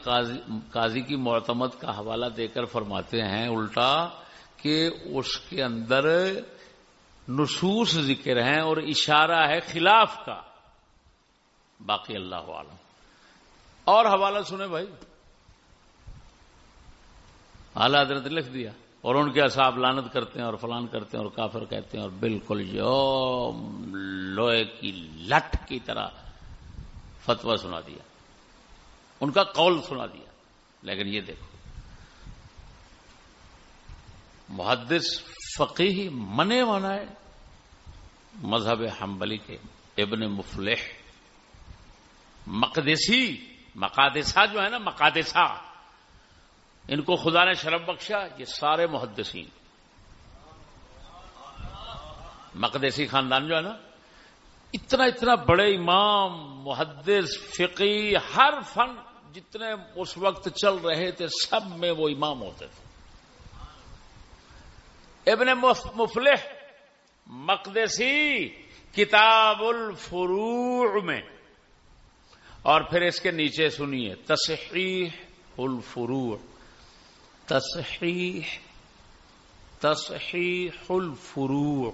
Speaker 1: قاضی کی معتمد کا حوالہ دے کر فرماتے ہیں الٹا کہ اس کے اندر نصوص ذکر ہیں اور اشارہ ہے خلاف کا. باقی اللہ عالم. اور حوالہ سنیں بھائی، اعلی حضرت لکھ دیا اور ان کے اصحاب لعنت کرتے ہیں اور فلان کرتے ہیں اور کافر کہتے ہیں، اور بالکل جو لوہے کی لٹ کی طرح فتویٰ سنا دیا، ان کا قول سنا دیا. لیکن یہ دیکھو محدث فقیہ منے وانا ہے مذہب حنبلی کے ابن مفلح مقدسی، مقادسہ جو ہے نا مقادسہ، ان کو خدا نے شرف بخشا. یہ سارے محدثین مقدسی خاندان جو ہے نا، اتنا بڑے امام محدث فقی ہر فن جتنے اس وقت چل رہے تھے سب میں وہ امام ہوتے تھے. ابن مفلح مقدسی کتاب الفروع میں، اور پھر اس کے نیچے سنیے تصحیح الفروع. تصحیح الفروع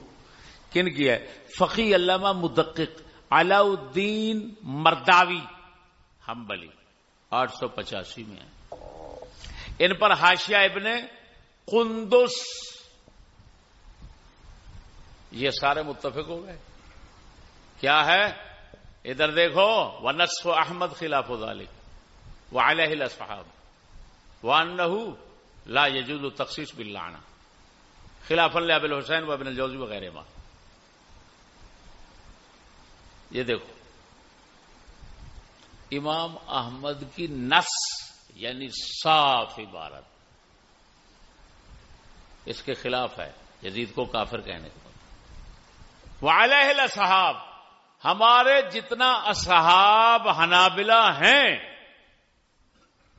Speaker 1: کن کی ہے؟ فقی علامہ مدقق علاء الدین مرداوی حنبلی 885 میں ہے. ان پر حاشیہ ابن قندس. یہ سارے متفق ہو گئے. کیا ہے؟ ادھر دیکھو ونصف احمد خلاف ذلك وعلیہ الاصحاب وانه لا يجوز التخصيص باللعنة خلافا لابي الحسين وابن الجوزي وغیرہ ما. یہ دیکھو امام احمد کی نص یعنی صاف عبارت اس کے خلاف ہے یزید کو کافر کہنے کے بعد. وعلیہ الاصحاب، ہمارے جتنا اصحاب حنابلہ ہیں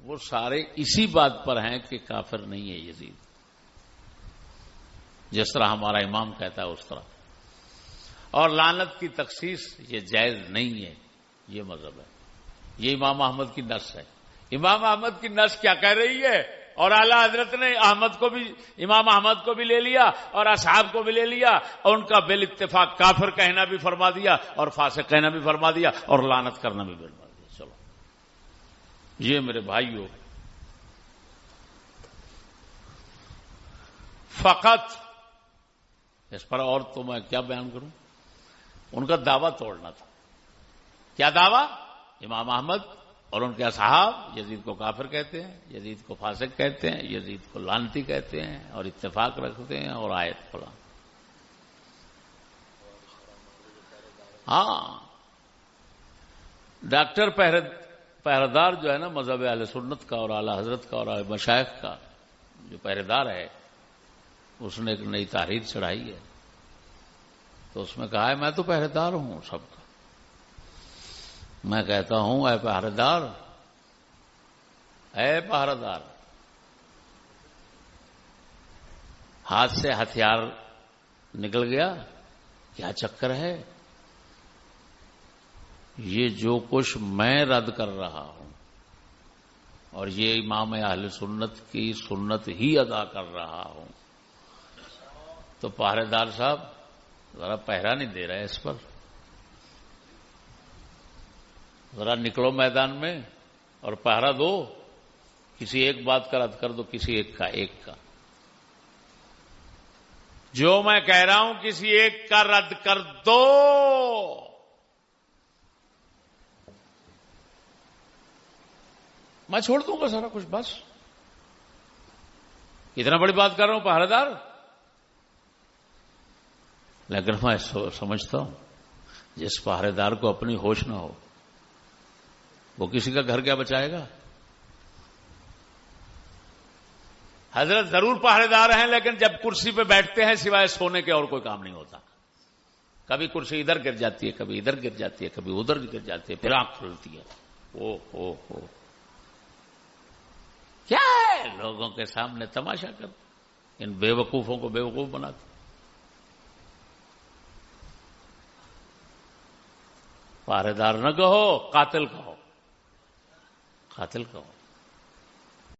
Speaker 1: وہ سارے اسی بات پر ہیں کہ کافر نہیں ہے یزید، جس طرح ہمارا امام کہتا ہے اس طرح. اور لعنت کی تخصیص یہ جائز نہیں ہے، یہ مذہب ہے. یہ امام احمد کی نص ہے. امام احمد کی نص کیا کہہ رہی ہے اور اعلیٰ حضرت نے احمد کو بھی، امام احمد کو بھی لے لیا اور اصحاب کو بھی لے لیا، اور ان کا بال اتفاق کافر کہنا بھی فرما دیا اور فاسق کہنا بھی فرما دیا اور لعنت کرنا بھی فرما دیا. چلو یہ میرے بھائیو فقط اس پر اور تو میں کیا بیان کروں. ان کا دعویٰ توڑنا تھا. کیا دعویٰ؟ امام احمد اور ان کے اصحاب یزید کو کافر کہتے ہیں، یزید کو فاسق کہتے ہیں، یزید کو لعنتی کہتے ہیں اور اتفاق رکھتے ہیں اور آیت فلاں. ہاں ڈاکٹر پہرےدار جو ہے نا مذہب اہل سنت کا اور اعلی حضرت کا اور مشائخ کا جو پہرےدار ہے، اس نے ایک نئی تحریر چڑھائی ہے. تو اس میں کہا ہے میں تو پہرےدار ہوں سب کا. میں کہتا ہوں اے پہرےدار، اے پہرےدار، ہاتھ سے ہتھیار نکل گیا، کیا چکر ہے؟ یہ جو کچھ میں رد کر رہا ہوں اور یہ امام اہل سنت کی سنت ہی ادا کر رہا ہوں، تو پہرےدار صاحب ذرا پہرا نہیں دے رہے اس پر، ذرا نکلو میدان میں اور پہرا دو. کسی ایک بات کا رد کر دو، کسی ایک کا. جو میں کہہ رہا ہوں کسی ایک کا رد کر دو. میں چھوڑ دوں گا سارا کچھ، بس اتنا بڑی بات کر رہا ہوں پہرےدار. لیکن میں سمجھتا ہوں جس پہرےدار کو اپنی ہوش نہ ہو وہ کسی کا گھر کیا بچائے گا. حضرت ضرور پہرےدار ہیں لیکن جب کرسی پہ بیٹھتے ہیں سوائے سونے کے اور کوئی کام نہیں ہوتا. کبھی کرسی ادھر گر جاتی ہے، کبھی ادھر گر جاتی ہے، کبھی ادھر گر جاتی ہے، پھر آنکھ کھلتی ہے. او کیا ہے لوگوں کے سامنے تماشا کر، ان بے وقوفوں کو بے وقوف بناتے. پہرےدار نہ کہو، قاتل کہو، قاتل کہو.